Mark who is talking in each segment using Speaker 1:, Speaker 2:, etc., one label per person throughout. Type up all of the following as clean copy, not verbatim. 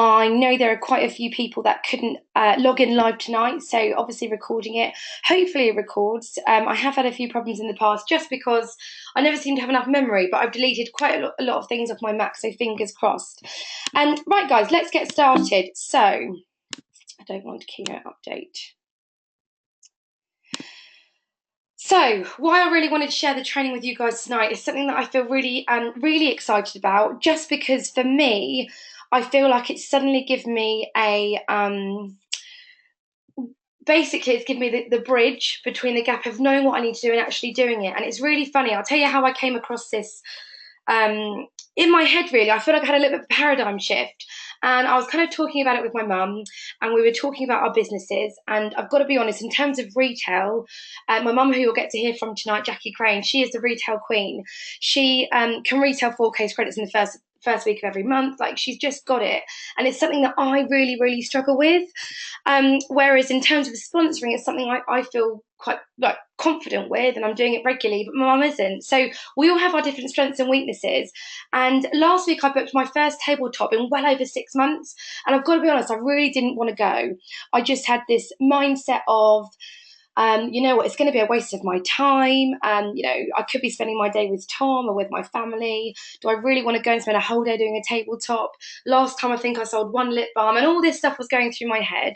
Speaker 1: I know there are quite a few people that couldn't log in live tonight, so obviously recording it. Hopefully it records. I have had a few problems in the past just because I never seem to have enough memory, but I've deleted quite a lot of things off my Mac, so fingers crossed. Right, guys, let's get started. So, I don't want to keynote update. So, why I really wanted to share the training with you guys tonight is something that I feel really, really excited about, just because for me, I feel like it's suddenly given me a, basically it's given me the bridge between the gap of knowing what I need to do and actually doing it. And it's really funny. I'll tell you how I came across this in my head, really. I feel like I had a little bit of a paradigm shift. And I was kind of talking about it with my mum, and we were talking about our businesses. And I've got to be honest, in terms of retail, my mum, who you'll get to hear from tonight, Jackie Crane, she is the retail queen. She can retail 4 case credits in the first week of every month. Like, she's just got it, and it's something that I really struggle with. Whereas in terms of sponsoring, it's something I feel quite confident with, and I'm doing it regularly, but my mum isn't. So we all have our different strengths and weaknesses. And last week I booked my first tabletop in well over 6 months, and I've got to be honest, I really didn't want to go. I just had this mindset of, you know what, it's going to be a waste of my time. You know, I could be spending my day with Tom or with my family. Do I really want to go and spend a whole day doing a tabletop? Last time I think I sold 1 lip balm, and all this stuff was going through my head.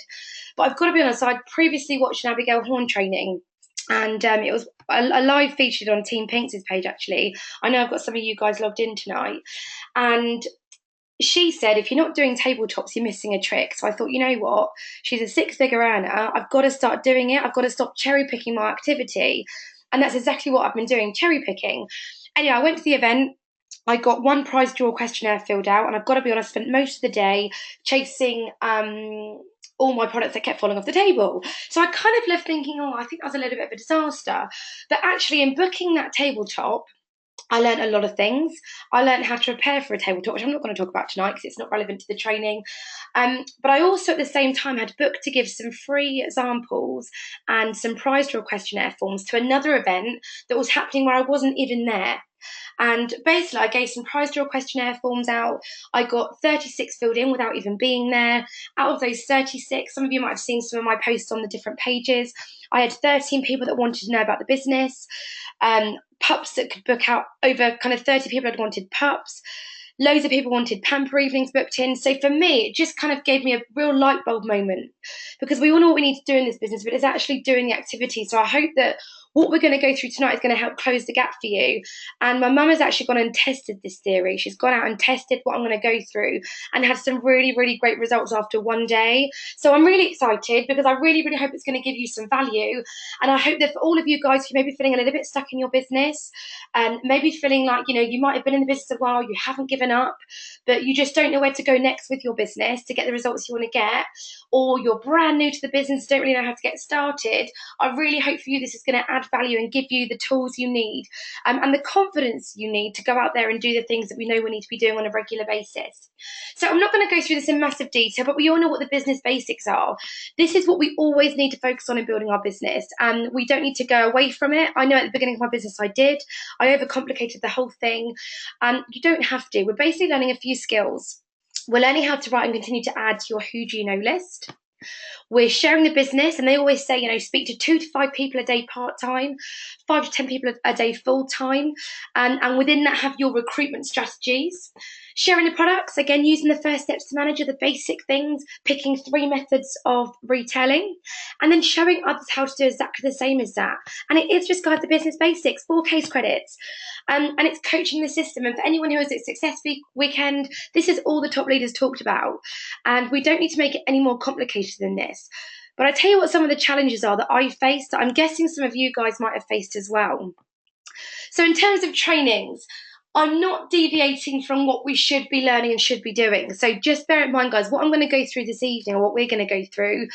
Speaker 1: But I've got to be honest, I'd previously watched an Abigail Horn training, and it was a live featured on Team Pinks' page, actually. I know I've got some of you guys logged in tonight. And she said, if you're not doing tabletops, you're missing a trick. So I thought, you know what? She's a 6-figure earner. I've got to start doing it. I've got to stop cherry picking my activity. And that's exactly what I've been doing, cherry picking. Anyway, I went to the event. I got 1 prize draw questionnaire filled out, and I've got to be honest, spent most of the day chasing all my products that kept falling off the table. So I kind of left thinking, oh, I think that was a little bit of a disaster. But actually, in booking that tabletop, I learned a lot of things. I learned how to prepare for a tabletop, which I'm not going to talk about tonight because it's not relevant to the training. But I also, at the same time, had booked to give some free examples and some prize draw questionnaire forms to another event that was happening where I wasn't even there. And basically, I gave some prize draw questionnaire forms out. I got 36 filled in without even being there. Out of those 36, some of you might have seen some of my posts on the different pages. I had 13 people that wanted to know about the business. Pups that could book out. Over kind of 30 people had wanted pups. Loads of people wanted pamper evenings booked in. So for me, it just kind of gave me a real light bulb moment, because we all know what we need to do in this business, but it's actually doing the activity. So I hope that what we're going to go through tonight is going to help close the gap for you. And my mum has actually gone and tested this theory. She's gone out and tested what I'm going to go through and had some really great results after 1 day. So I'm really excited, because I really hope it's going to give you some value. And I hope that for all of you guys who may be feeling a little bit stuck in your business, and maybe feeling like, you know, you might have been in the business a while, you haven't given up, but you just don't know where to go next with your business to get the results you want to get, or you're brand new to the business, don't really know how to get started, I really hope for you this is going to add value and give you the tools you need, and the confidence you need to go out there and do the things that we know we need to be doing on a regular basis. So I'm not going to go through this in massive detail, but we all know what the business basics are. This is what we always need to focus on in building our business, and we don't need to go away from it. I know at the beginning of my business I did. I overcomplicated the whole thing. You don't have to. We're basically learning a few skills. We're learning how to write and continue to add to your who do you know list. We're sharing the business, and they always say, you know, speak to 2 to 5 people a day part-time, 5 to 10 people a day full-time, and within that have your recruitment strategies. Sharing the products, again, using the first steps to manager, the basic things, picking 3 methods of retailing, and then showing others how to do exactly the same as that. And it is just guide the business basics, 4 case credits, and it's coaching the system. And for anyone who has a success weekend, this is all the top leaders talked about. And we don't need to make it any more complicated than this. But I tell you what some of the challenges are that I faced, that I'm guessing some of you guys might have faced as well. So in terms of trainings, I'm not deviating from what we should be learning and should be doing. So just bear in mind, guys, what I'm going to go through this evening, or what we're going to go through,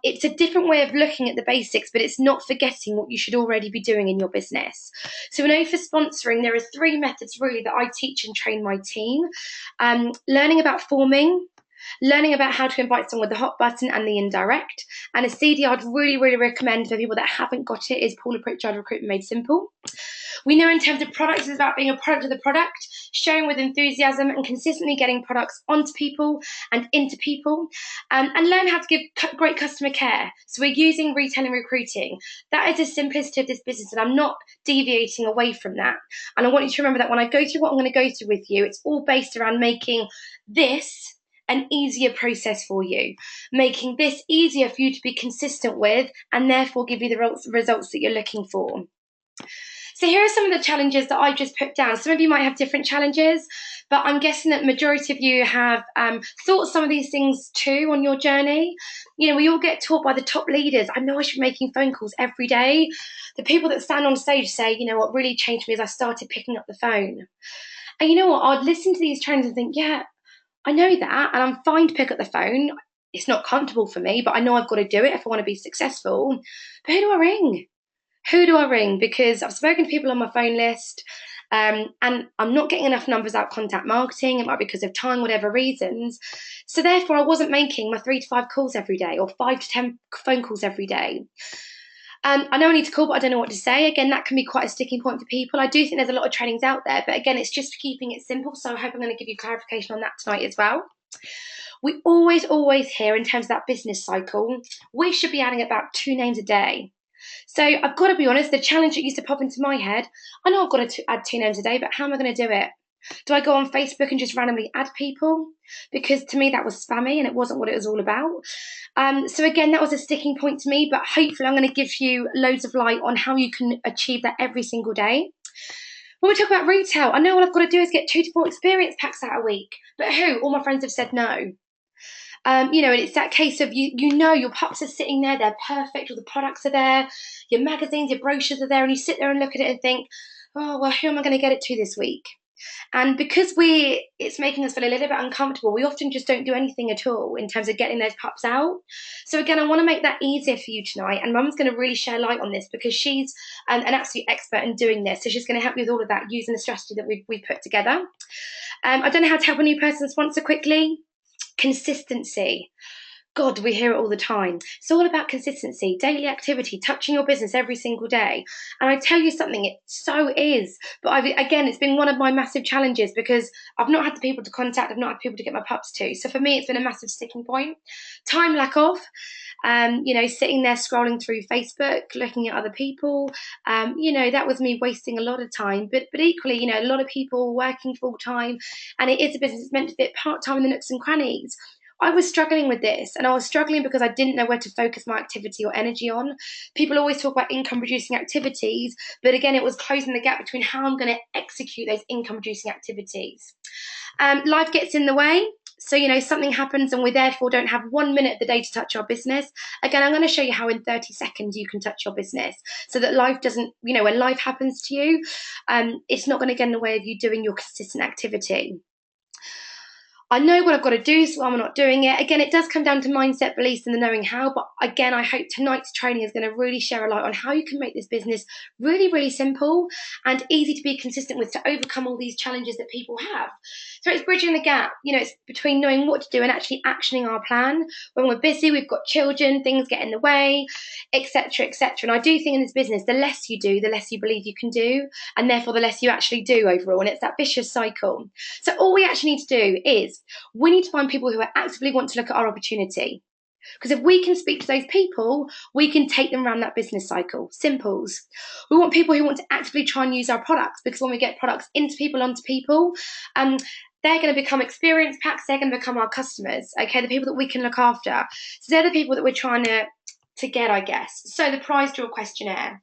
Speaker 1: it's a different way of looking at the basics, but it's not forgetting what you should already be doing in your business. So we know for sponsoring, there are 3 methods really that I teach and train my team. Learning about forming, learning about how to invite someone with the hot button and the indirect. And a CD I'd really recommend for people that haven't got it is Paula Pritchard, Recruitment Made Simple. We know in terms of products, it's about being a product of the product, sharing with enthusiasm and consistently getting products onto people and into people, and learn how to give great customer care. So we're using retail and recruiting. That is the simplicity of this business, and I'm not deviating away from that. And I want you to remember that when I go through what I'm going to go through with you, it's all based around making this an easier process for you, making this easier for you to be consistent with, and therefore give you the results that you're looking for. So here are some of the challenges that I've just put down. Some of you might have different challenges, but I'm guessing that majority of you have thought some of these things too on your journey. You know, we all get taught by the top leaders. I know I should be making phone calls every day. The people that stand on stage say, you know, what really changed me is I started picking up the phone. And you know what? I'd listen to these trainers and think, yeah, I know that, and I'm fine to pick up the phone. It's not comfortable for me, but I know I've got to do it if I want to be successful. But who do I ring? Who do I ring? Because I've spoken to people on my phone list, and I'm not getting enough numbers out contact marketing. It might be because of time, whatever reasons. So therefore, I wasn't making my 3 to 5 calls every day or 5 to 10 phone calls every day. I know I need to call, but I don't know what to say. Again, that can be quite a sticking point for people. I do think there's a lot of trainings out there, but again, it's just keeping it simple. So I hope I'm going to give you clarification on that tonight as well. We always hear in terms of that business cycle, we should be adding about 2 names a day. So I've got to be honest, the challenge that used to pop into my head, I know I've got to add 2 names a day, but how am I going to do it? Do I go on Facebook and just randomly add people? Because to me, that was spammy and it wasn't what it was all about. So again, that was a sticking point to me, but hopefully I'm going to give you loads of light on how you can achieve that every single day. When we talk about retail, I know all I've got to do is get 2 to 4 experience packs out a week. But who? All my friends have said no. You know, and it's that case of you know your pups are sitting there, they're perfect, all the products are there, your magazines, your brochures are there, and you sit there and look at it and think, oh, well, who am I going to get it to this week? And because it's making us feel a little bit uncomfortable, we often just don't do anything at all in terms of getting those pups out. So again, I want to make that easier for you tonight. And Mum's going to really share light on this because she's an absolute expert in doing this. So she's going to help you with all of that using the strategy that we've put together. I don't know how to help a new person sponsor quickly. Consistency. God, we hear it all the time. It's all about consistency, daily activity, touching your business every single day. And I tell you something, it so is. But again, it's been one of my massive challenges because I've not had the people to contact, I've not had people to get my pups to. So for me, it's been a massive sticking point. Time lack of, you know, sitting there scrolling through Facebook, looking at other people. You know, that was me wasting a lot of time. But equally, you know, a lot of people working full time, and it is a business that's meant to fit part time in the nooks and crannies. I was struggling with this, and I was struggling because I didn't know where to focus my activity or energy on. People always talk about income producing activities, but again, it was closing the gap between how I'm going to execute those income producing activities. Life gets in the way. So, you know, something happens and we therefore don't have 1 minute of the day to touch our business. Again, I'm going to show you how in 30 seconds you can touch your business so that life doesn't, you know, when life happens to you, it's not going to get in the way of you doing your consistent activity. I know what I've got to do, so I'm not doing it. Again, it does come down to mindset, beliefs, and the knowing how. But again, I hope tonight's training is going to really share a light on how you can make this business really, really simple and easy to be consistent with to overcome all these challenges that people have. So it's bridging the gap. You know, it's between knowing what to do and actually actioning our plan. When we're busy, we've got children, things get in the way, etc., etc. And I do think in this business, the less you do, the less you believe you can do, and therefore the less you actually do overall. And it's that vicious cycle. So all we actually need to do is we need to find people who actively want to look at our opportunity. Because if we can speak to those people, we can take them around that business cycle. Simples. We want people who want to actively try and use our products, because when we get products into people, onto people, they're going to become experience packs. They're going to become our customers. Okay, the people that we can look after. So they're the people that we're trying to get, I guess. So the prize draw questionnaire.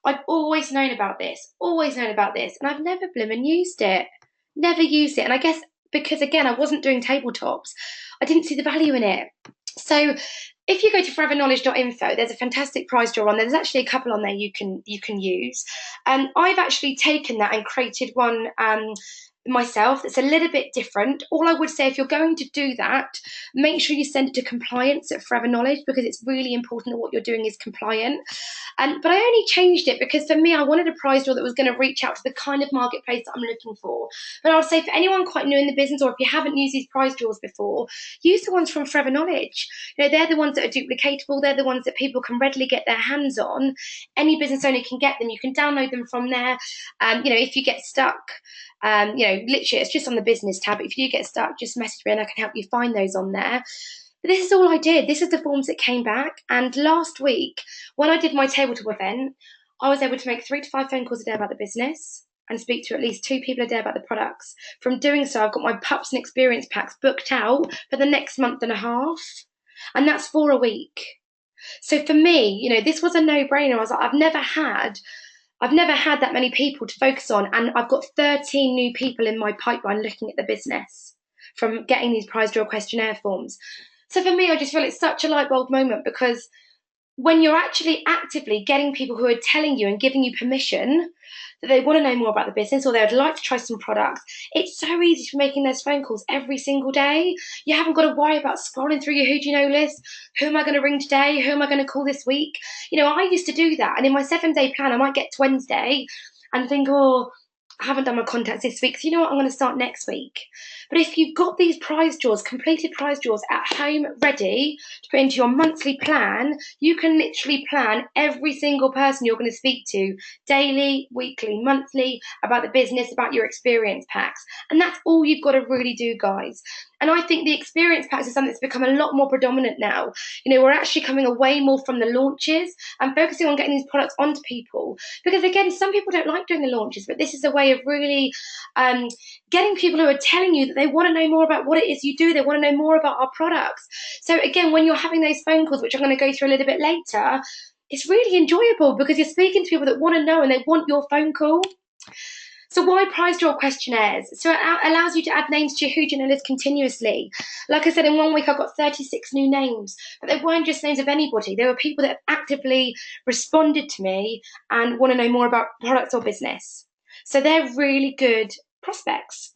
Speaker 1: I've always known about this, and I've never blimmin' used it. Never used it. And I guess because, again, I wasn't doing tabletops, I didn't see the value in it. So if you go to foreverknowledge.info, there's a fantastic prize draw on there. There's actually a couple on there you can use. I've actually taken that and created one myself that's a little bit different. All I would say, if you're going to do that, make sure you send it to compliance at Forever Knowledge, because it's really important that what you're doing is compliant. But I only changed it because for me, I wanted a prize draw that was going to reach out to the kind of marketplace that I'm looking for. But I would say for anyone quite new in the business, or if you haven't used these prize draws before, use the ones from Forever Knowledge. They're the ones that are duplicatable. They're the ones that people can readily get their hands on. Any business owner can get them. You can download them from there. If you get stuck, literally, it's just on the business tab. If you get stuck, just message me and I can help you find those on there. But this is all I did. This is the forms that came back. And last week, when I did my tabletop event, I was able to make 3 to 5 phone calls a day about the business and speak to at least 2 people a day about the products. From doing so, I've got my pups and experience packs booked out for the next month and a half. And that's for a week. So for me, this was a no-brainer. I was like, I've never had that many people to focus on. And I've got 13 new people in my pipeline looking at the business from getting these prize draw questionnaire forms. So for me, I just feel it's such a light bulb moment, because when you're actually actively getting people who are telling you and giving you permission that they want to know more about the business, or they would like to try some products, it's so easy for making those phone calls every single day. You haven't got to worry about scrolling through your who do you know list. Who am I going to ring today? Who am I going to call this week? I used to do that. And in my 7-day plan, I might get to Wednesday and think, oh, I haven't done my contacts this week, so you know what, I'm going to start next week. But if you've got these prize draws, completed prize draws at home ready to put into your monthly plan, you can literally plan every single person you're going to speak to daily, weekly, monthly, about the business, about your experience packs. And that's all you've got to really do, guys. And I think the experience packs is something that's become a lot more predominant now. We're actually coming away more from the launches and focusing on getting these products onto people. Because again, some people don't like doing the launches, but this is a way of really getting people who are telling you that they want to know more about what it is you do. They want to know more about our products. So again, when you're having those phone calls, which I'm going to go through a little bit later, it's really enjoyable because you're speaking to people that want to know and they want your phone call. So why prize draw questionnaires? So it allows you to add names to your who do you know list continuously. Like I said, in 1 week, I got 36 new names, but they weren't just names of anybody. They were people that have actively responded to me and want to know more about products or business. So they're really good prospects.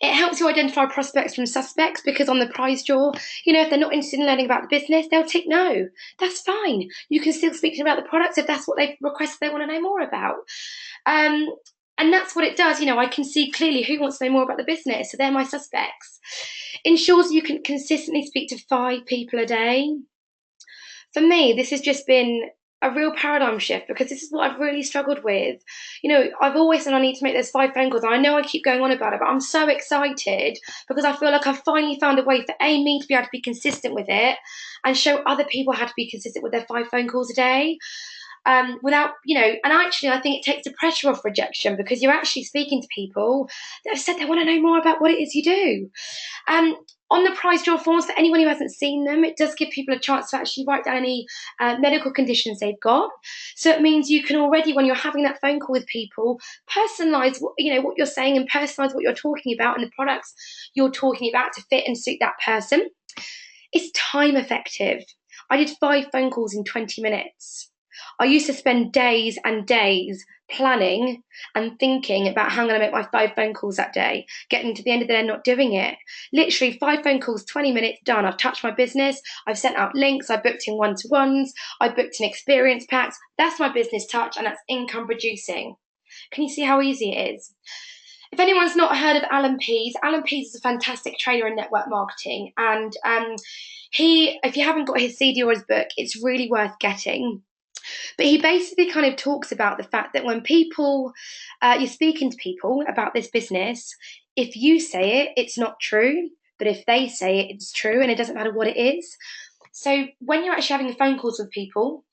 Speaker 1: It helps you identify prospects from suspects, because on the prize draw, if they're not interested in learning about the business, they'll tick no. That's fine. You can still speak to them about the products if that's what they've requested they want to know more about. And that's what it does. I can see clearly who wants to know more about the business. So they're my suspects. Ensures you can consistently speak to 5 people a day. For me, this has just been a real paradigm shift, because this is what I've really struggled with. I've always said I need to make those 5 phone calls. And I know I keep going on about it, but I'm so excited because I feel like I've finally found a way for me to be able to be consistent with it and show other people how to be consistent with their 5 phone calls a day. Without, and actually I think it takes the pressure off rejection, because you're actually speaking to people that have said they want to know more about what it is you do. On the prize draw forms, for anyone who hasn't seen them, it does give people a chance to actually write down any medical conditions they've got. So it means you can already, when you're having that phone call with people, personalise what you're saying and personalise what you're talking about and the products you're talking about to fit and suit that person. It's time effective. I did 5 phone calls in 20 minutes. I used to spend days and days planning and thinking about how I'm going to make my 5 phone calls that day, getting to the end of the day and not doing it. Literally 5 phone calls, 20 minutes, done. I've touched my business. I've sent out links. I booked in one-to-ones. I booked in experience packs. That's my business touch, and that's income producing. Can you see how easy it is? If anyone's not heard of Alan Pease is a fantastic trainer in network marketing. And if you haven't got his CD or his book, it's really worth getting. But he basically kind of talks about the fact that when you're speaking to people about this business, if you say it, it's not true. But if they say it, it's true, and it doesn't matter what it is. So when you're actually having phone calls with people,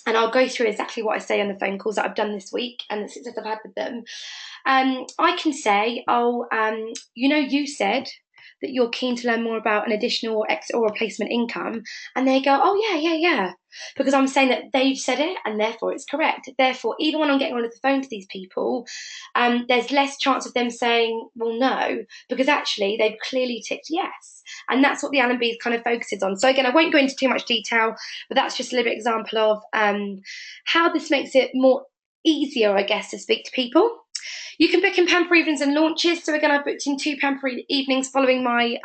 Speaker 1: and I'll go through exactly what I say on the phone calls that I've done this week and the success I've had with them, I can say, you said that you're keen to learn more about an additional or replacement income, and they go, oh yeah, because I'm saying that they've said it and therefore it's correct. Therefore, even when I'm getting on the phone to these people, there's less chance of them saying, well, no, because actually they've clearly ticked yes. And that's what the Alan Pease kind of focuses on. So again, I won't go into too much detail, but that's just a little bit example of how this makes it more easier, I guess, to speak to people. You can book in pamper evenings and launches. So again, I booked in 2 pamper evenings following my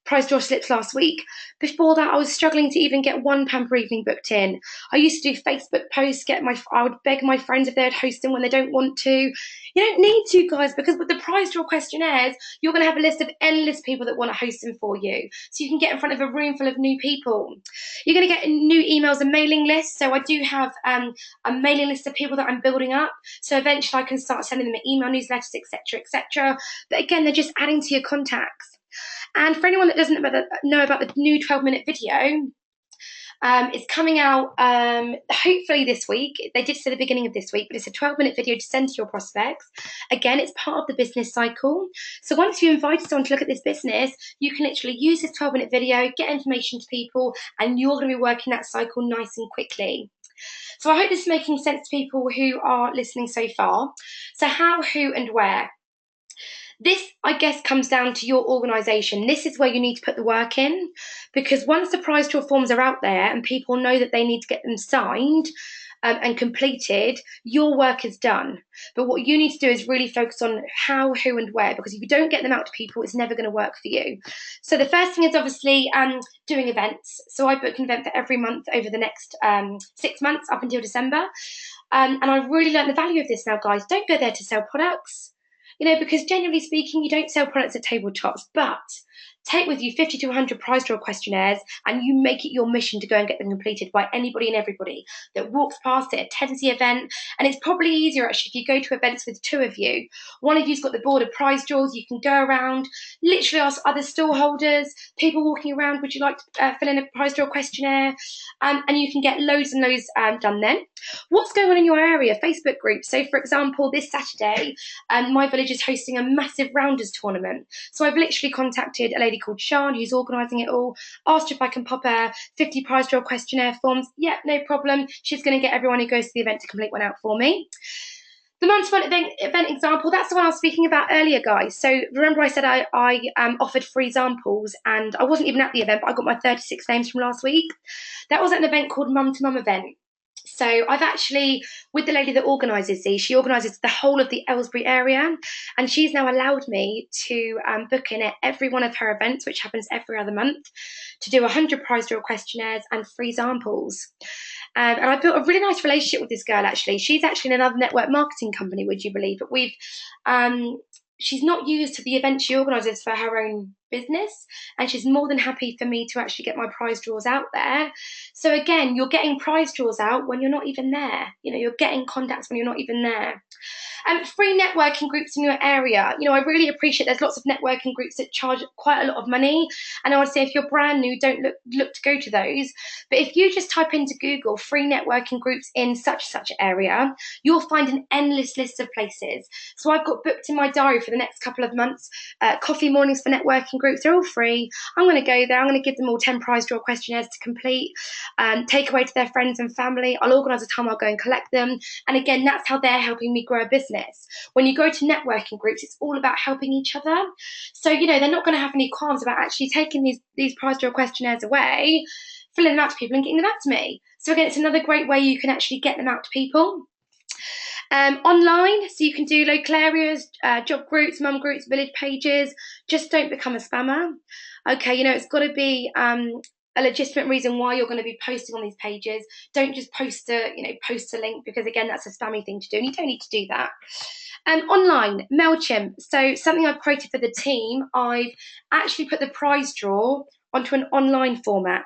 Speaker 1: prize draw slips last week. Before that, I was struggling to even get 1 pamper evening booked in. I used to do Facebook posts, I would beg my friends if they'd host them when they don't want to. You don't need to, guys, because with the prize draw questionnaires, you're going to have a list of endless people that want to host them for you. So you can get in front of a room full of new people. You're going to get new emails and mailing lists. So I do have a mailing list of people that I'm building up. So eventually I can start sending them email newsletters, etc., etc. But again, they're just adding to your contacts. And for anyone that doesn't know about the new 12-minute video, it's coming out hopefully this week. They did say the beginning of this week, but it's a 12-minute video to send to your prospects. Again, it's part of the business cycle. So once you invited someone to look at this business, you can literally use this 12-minute video, get information to people, and you're going to be working that cycle nice and quickly. So I hope this is making sense to people who are listening so far. So how, who, and where? This, I guess, comes down to your organisation. This is where you need to put the work in, because once the prize draw forms are out there and people know that they need to get them signed and completed, your work is done. But what you need to do is really focus on how, who, and where, because if you don't get them out to people, it's never going to work for you. So the first thing is obviously doing events. So I book an event for every month over the next 6 months up until December. And I've really learned the value of this now, guys. Don't go there to sell products. Because generally speaking, you don't sell products at tabletops, but take with you 50 to 100 prize draw questionnaires and you make it your mission to go and get them completed by anybody and everybody that walks past it, attends the event. And it's probably easier actually if you go to events with 2 of you. One of you's got the board of prize draws, you can go around, literally ask other stallholders, people walking around, would you like to fill in a prize draw questionnaire? And you can get loads and loads done then. What's going on in your area? Facebook groups. So for example, this Saturday, my village is hosting a massive rounders tournament. So I've literally contacted a lady called Sean who's organising it all, asked her if I can pop her 50 prize draw questionnaire forms. Yeah, no problem. She's going to get everyone who goes to the event to complete one out for me. The month-one event example, that's the one I was speaking about earlier, guys. So remember I said I offered free examples and I wasn't even at the event, but I got my 36 names from last week. That was at an event called Mum to Mum event. So I've actually, with the lady that organises these, she organises the whole of the Aylesbury area, and she's now allowed me to book in at every one of her events, which happens every other month, to do 100 prize draw questionnaires and free examples. And I built a really nice relationship with this girl, actually. She's actually in another network marketing company, would you believe? But she's not used to the events she organises for her own business, and she's more than happy for me to actually get my prize draws out there. So again, you're getting prize draws out when you're not even there. You're getting contacts when you're not even there. Free networking groups in your area. I really appreciate there's lots of networking groups that charge quite a lot of money. And I would say if you're brand new, don't look to go to those. But if you just type into Google free networking groups in such area, you'll find an endless list of places. So I've got booked in my diary for the next couple of months, coffee mornings for networking groups. They're all free. I'm going to go there. I'm going to give them all 10 prize draw questionnaires to complete, take away to their friends and family. I'll organise a time I'll go and collect them. And again, that's how they're helping me grow a business. When you go to networking groups, it's all about helping each other. So, they're not going to have any qualms about actually taking these prize draw questionnaires away, filling them out to people and getting them back to me. So again, it's another great way you can actually get them out to people. Online, so you can do local areas, job groups, mum groups, village pages. Just don't become a spammer. Okay, it's got to be a legitimate reason why you're going to be posting on these pages. Don't just post a link, because again, that's a spammy thing to do, and you don't need to do that. Online, MailChimp. So something I've created for the team, I've actually put the prize draw onto an online format.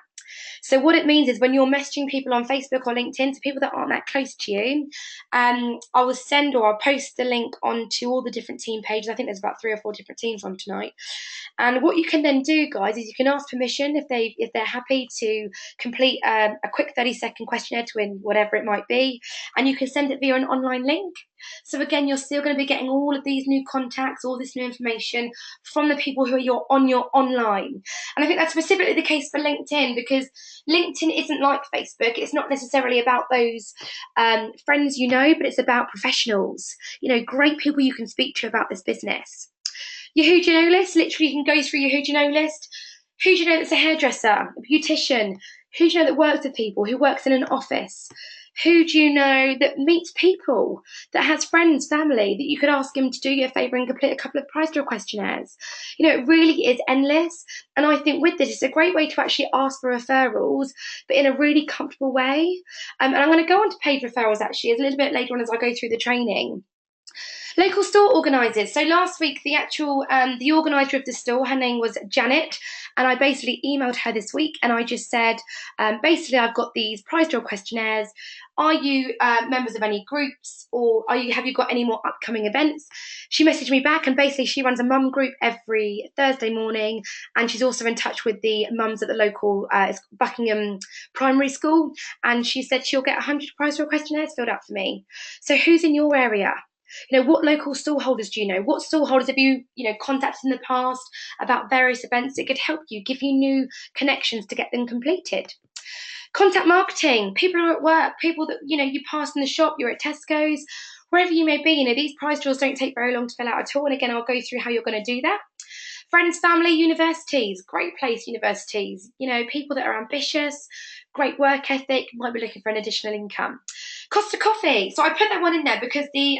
Speaker 1: So what it means is when you're messaging people on Facebook or LinkedIn, to people that aren't that close to you, I will send or I'll post the link onto all the different team pages. I think there's about 3 or 4 different teams on tonight. And what you can then do, guys, is you can ask permission if they're happy to complete a quick 30-second questionnaire to win whatever it might be, and you can send it via an online link. So again, you're still going to be getting all of these new contacts, all this new information from the people who are on your online. And I think that's specifically the case for LinkedIn, because LinkedIn isn't like Facebook. It's not necessarily about those friends but it's about professionals, great people you can speak to about this business. Your who do you know list, literally you can go through your who do you know list. Who do you know that's a hairdresser, a beautician? Who do you know that works with people, who works in an office? Who do you know that meets people, that has friends, family, that you could ask him to do you a favour and complete a couple of prize draw questionnaires? You know, it really is endless. And I think with this, it's a great way to actually ask for referrals, but in a really comfortable way. And I'm going to go on to paid referrals actually a little bit later on as I go through the training. Local store organisers. So last week, the organiser of the store, her name was Janet, and I basically emailed her this week, and I just said, basically, I've got these prize draw questionnaires. Are you members of any groups, or have you got any more upcoming events? She messaged me back, and basically, she runs a mum group every Thursday morning, and she's also in touch with the mums at the local Buckingham Primary School, and she said she'll get 100 prize draw questionnaires filled out for me. So who's in your area? You know, what local stallholders do you know? What stallholders have you contacted in the past about various events that could help you, give you new connections to get them completed? Contact marketing, people who are at work, people that you pass in the shop, you're at Tesco's, wherever you may be. These prize draws don't take very long to fill out at all. And again, I'll go through how you're going to do that. Friends, family, universities, great place, universities. People that are ambitious, great work ethic, might be looking for an additional income. Costa Coffee. So I put that one in there because the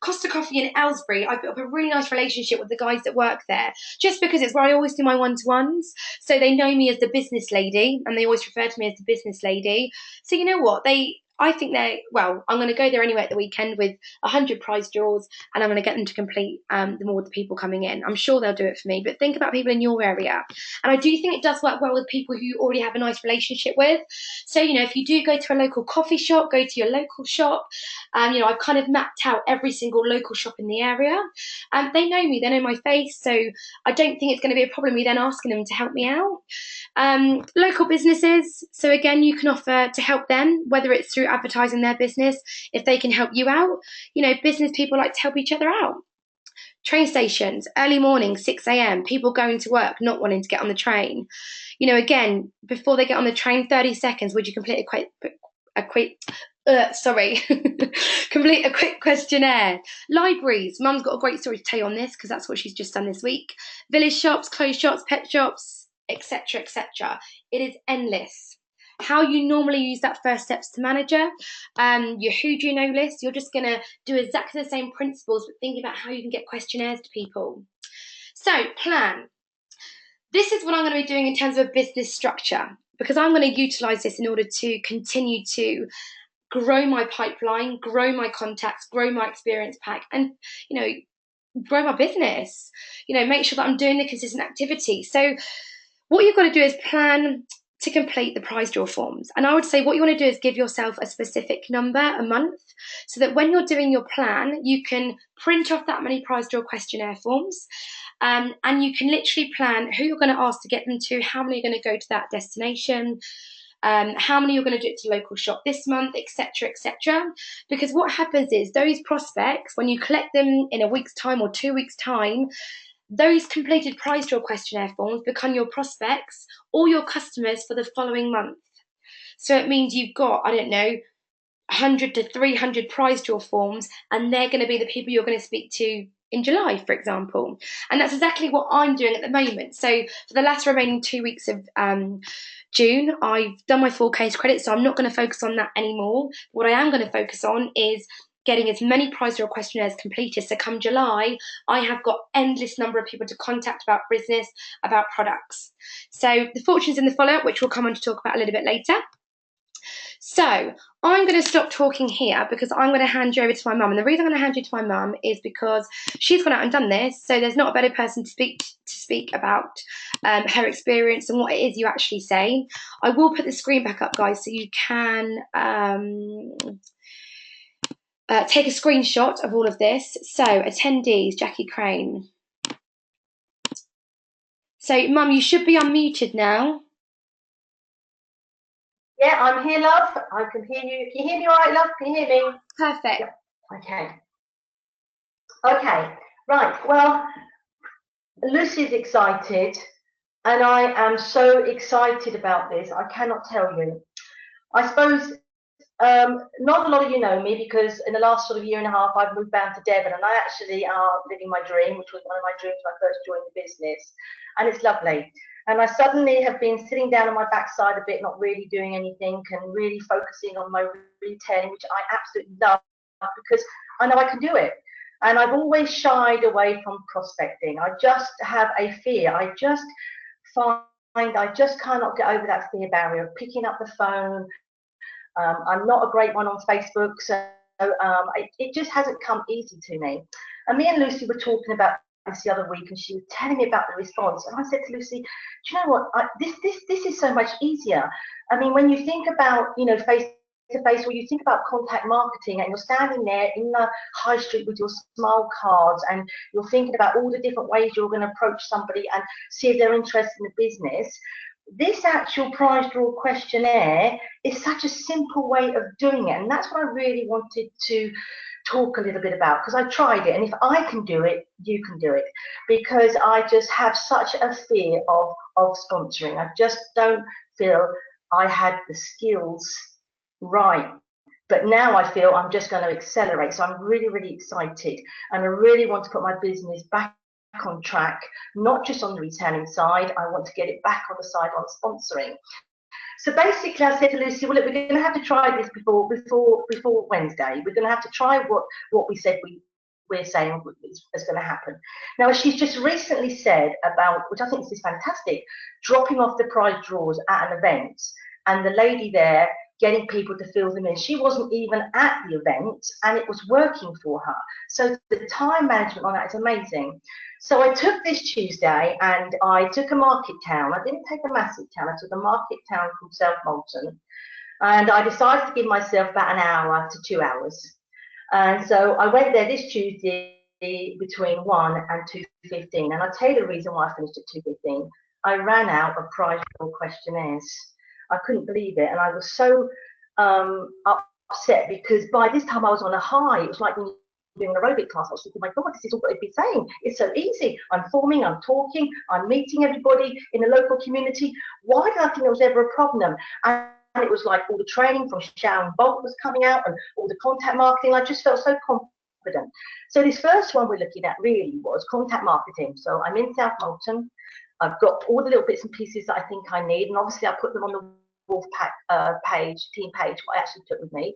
Speaker 1: Costa Coffee in Aylesbury, I've built up a really nice relationship with the guys that work there, just because it's where I always do my one-to-ones. So they know me as the business lady, and they always refer to me as the business lady. So you know what? I think I'm going to go there anyway at the weekend with 100 prize draws, and I'm going to get them to complete them all with the people coming in. I'm sure they'll do it for me, but think about people in your area. And I do think it does work well with people who you already have a nice relationship with. So, if you do go to a local coffee shop, go to your local shop. I've kind of mapped out every single local shop in the area. They know me, they know my face, so I don't think it's going to be a problem me then asking them to help me out. Local businesses, so again, you can offer to help them, whether it's through advertising their business, if they can help you out. Business people like to help each other out. Train stations, early morning, 6 a.m, people going to work, not wanting to get on the train. Again, before they get on the train, 30 seconds, would you complete complete a quick questionnaire. Libraries, mum's got a great story to tell you on this because that's what she's just done this week. Village shops, clothes shops, pet shops, etc., etc. It is endless. How you normally use that first steps to manager, your who do you know list, you're just going to do exactly the same principles, but thinking about how you can get questionnaires to people. So, plan. This is what I'm going to be doing in terms of a business structure, because I'm going to utilise this in order to continue to grow my pipeline, grow my contacts, grow my experience pack, and, grow my business. Make sure that I'm doing the consistent activity. So what you've got to do is plan to complete the prize draw forms. And I would say what you want to do is give yourself a specific number a month, so that when you're doing your plan, you can print off that many prize draw questionnaire forms, and you can literally plan who you're going to ask to get them to, how many are going to go to that destination, how many you're going to do it to local shop this month, etc., etc. Because what happens is those prospects, when you collect them in a week's time or 2 weeks' time, those completed prize draw questionnaire forms become your prospects or your customers for the following month. So it means you've got, 100 to 300 prize draw forms, and they're going to be the people you're going to speak to in July, for example. And that's exactly what I'm doing at the moment. So for the last remaining 2 weeks of June, I've done my 4 case credits, so I'm not going to focus on that anymore. What I am going to focus on is getting as many prize draw questionnaires completed, so come July, I have got endless number of people to contact about business, about products. So the fortune's in the follow-up, which we'll come on to talk about a little bit later. So I'm going to stop talking here because I'm going to hand you over to my mum. And the reason I'm going to hand you to my mum is because she's gone out and done this, so there's not a better person to speak about her experience and what it is you actually say. I will put the screen back up, guys, so you can take a screenshot of all of this. So attendees, Jackie Crane. So mum, you should be unmuted now.
Speaker 2: Yeah, I'm here, love. I can hear you. Can you hear me all right, love? Can you hear me?
Speaker 1: Perfect.
Speaker 2: Yeah. Okay. Okay, right. Well, Lucy's excited, and I am so excited about this. I cannot tell you. I suppose not a lot of you know me because in the last sort of year and a half, I've moved down to Devon, and I actually are living my dream, which was one of my dreams when I first joined the business, and it's lovely. And I suddenly have been sitting down on my backside a bit, not really doing anything, and really focusing on my retailing, which I absolutely love because I know I can do it. And I've always shied away from prospecting. I just have a fear. I just find I just cannot get over that fear barrier of picking up the phone. I'm not a great one on Facebook, so it just hasn't come easy to me. And me and Lucy were talking about this the other week, and she was telling me about the response. And I said to Lucy, "Do you know what? This is so much easier. I mean, when you think about face to face, or you think about contact marketing, and you're standing there in the high street with your smile cards, and you're thinking about all the different ways you're going to approach somebody and see if they're interested in the business." This actual prize draw questionnaire is such a simple way of doing it, and that's what I really wanted to talk a little bit about, because I tried it, and if I can do it, you can do it, because I just have such a fear of sponsoring. I just don't feel I had the skills right. But now I feel I'm just going to accelerate. So I'm really, really excited. And I really want to put my business back on track, not just on the retailing side. I want to get it back on the side on sponsoring. So basically, I said to Lucy, well, look, we're going to have to try this before Wednesday. We're going to have to try what we said we're saying is going to happen. Now, she's just recently said about, which I think is fantastic, dropping off the prize draws at an event, and the lady there getting people to fill them in. She wasn't even at the event, and it was working for her. So the time management on that is amazing. So I took this Tuesday and I took a market town. I didn't take a massive town. I took a market town called South Molton, and I decided to give myself about an hour to 2 hours. And so I went there this Tuesday between 1 and 2:15. And I'll tell you the reason why I finished at 2:15. I ran out of prize draw questionnaires. I couldn't believe it, and I was so upset, because by this time I was on a high. It was like when you're doing an aerobic class. I was thinking, my God, this is all what I'd be saying. It's so easy. I'm forming, I'm talking, I'm meeting everybody in the local community. Why did I think there was ever a problem? And it was like all the training from Sharon Bolt was coming out, and all the contact marketing. I just felt so confident. So this first one we're looking at really was contact marketing. So I'm in South Molton. I've got all the little bits and pieces that I think I need, and obviously I put them on the Wolf page, team page, what I actually took with me.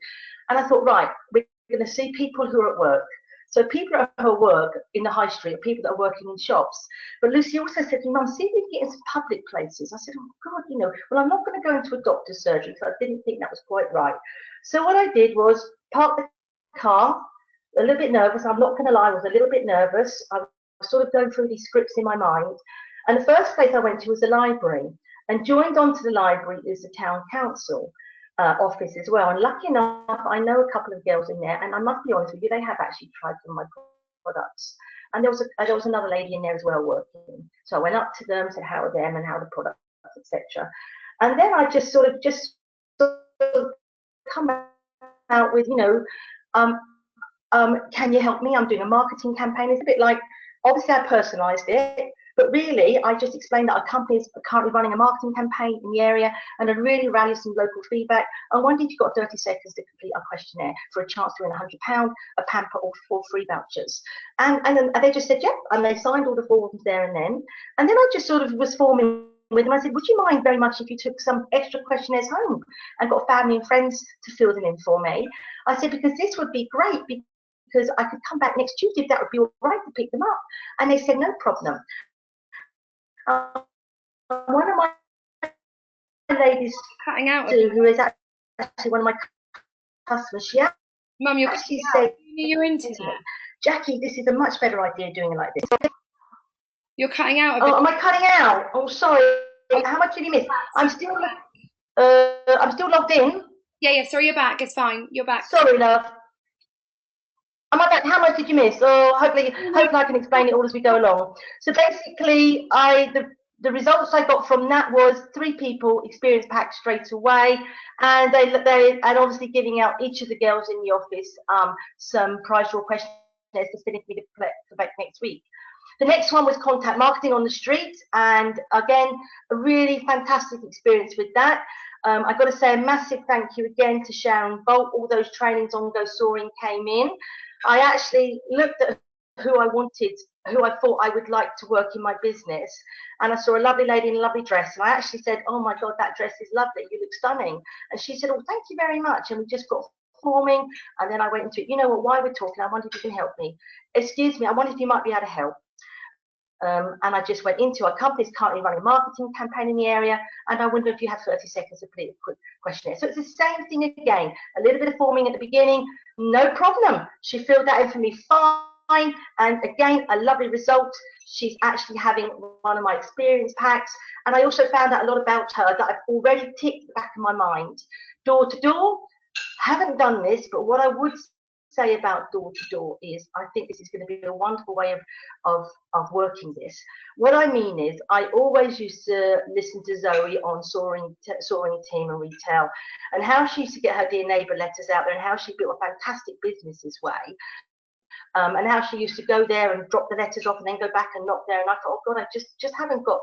Speaker 2: And I thought, right, we're going to see people who are at work. So people who are at work in the high street, people that are working in shops. But Lucy also said to me, Mum, see if we can get into public places. I said, oh God, well, I'm not going to go into a doctor's surgery, so I didn't think that was quite right. So what I did was park the car, a little bit nervous. I'm not going to lie, I was a little bit nervous. I was sort of going through these scripts in my mind. And the first place I went to was the library. And joined onto the library is the town council office as well. And lucky enough, I know a couple of girls in there, and I must be honest with you, they have actually tried some of my products. And there was another lady in there as well working. So I went up to them, said how are them and how the products, etc. And then I just sort of come out with, can you help me? I'm doing a marketing campaign. It's a bit like, obviously I personalised it, but really, I just explained that our company is currently running a marketing campaign in the area, and I really rallied some local feedback. I wondered if you've got 30 seconds to complete our questionnaire for a chance to win £100, a pamper, or 4 free vouchers. And they just said, yep, and they signed all the forms there and then. And then I just sort of was forming with them. I said, would you mind very much if you took some extra questionnaires home and got family and friends to fill them in for me? I said, because this would be great, because I could come back next Tuesday if that would be all right to pick them up. And they said, no problem. One of my ladies
Speaker 1: cutting out,
Speaker 2: who is actually one of my customers, she
Speaker 1: Mum, you're
Speaker 2: actually said,
Speaker 1: your internet.
Speaker 2: Jackie, this is a much better idea doing it like this.
Speaker 1: You're cutting out a bit.
Speaker 2: Oh, am I cutting out? Oh, sorry. How much did you miss? I'm still logged in.
Speaker 1: Yeah, sorry, you're back. It's fine. You're back.
Speaker 2: Sorry, love. Am I back? How much did you miss? Oh, hopefully I can explain it all as we go along. So basically, the results I got from that was 3 people experience packed straight away, and they obviously giving out each of the girls in the office some prize draw questionnaires to finish me to back next week. The next one was contact marketing on the street, and again, a really fantastic experience with that. I've got to say a massive thank you again to Sharon Bolt. All those trainings on Go Soaring came in. I actually looked at who I wanted who I thought I would like to work in my business. And I saw a lovely lady in a lovely dress. And I actually said, oh my God, that dress is lovely. You look stunning. And she said, oh, thank you very much. And we just got forming. And then I went into it. You know what, while we're talking, I wonder if you can help me. Excuse me, I wonder if you might be able to help. And I just went into our company's currently running a marketing campaign in the area, and I wonder if you have 30 seconds to complete a quick questionnaire. So it's the same thing again, a little bit of forming at the beginning, no problem. She filled that in for me fine, and again, a lovely result. She's actually having one of my experience packs, and I also found out a lot about her that I've already ticked the back of my mind. Door to door, haven't done this, but what I would say about door to door is I think this is going to be a wonderful way of working this. What I mean is I always used to listen to Zoe on Soaring Team and Retail, and how she used to get her Dear Neighbour letters out there, and how she built a fantastic business this way. And how she used to go there and drop the letters off and then go back and knock there. And I thought, oh God, I just haven't got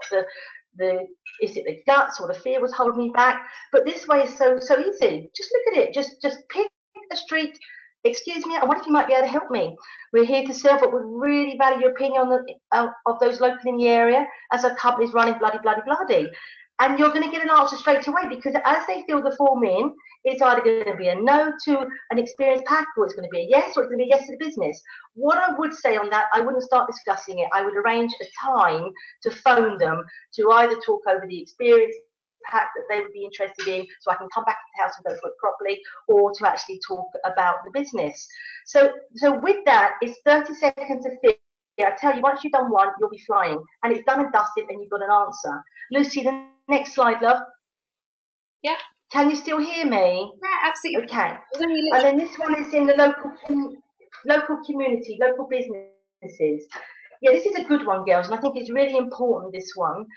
Speaker 2: the is it the guts or the fear was holding me back? But this way is so easy. Just look at it. Just pick a street. Excuse me, I wonder if you might be able to help me. We're here to serve, but we really value your opinion on of those local in the area, as our company's running bloody. And you're going to get an answer straight away, because as they fill the form in, it's either going to be a no to an experience pack, or it's going to be a yes, or it's going to be a yes to the business. What I would say on that, I wouldn't start discussing it. I would arrange a time to phone them to either talk over the experience pack that they would be interested in, so I can come back to the house and go through it properly, or to actually talk about the business. So with that, it's 30 seconds of fear. I tell you, once you've done one, you'll be flying, and it's done and dusted, and you've got an answer. Lucy, the next slide, love.
Speaker 1: Yeah.
Speaker 2: Can you still hear me?
Speaker 1: Yeah, absolutely.
Speaker 2: Okay. And then this one is in the local community, local businesses. Yeah, this is a good one, girls, and I think it's really important, this one.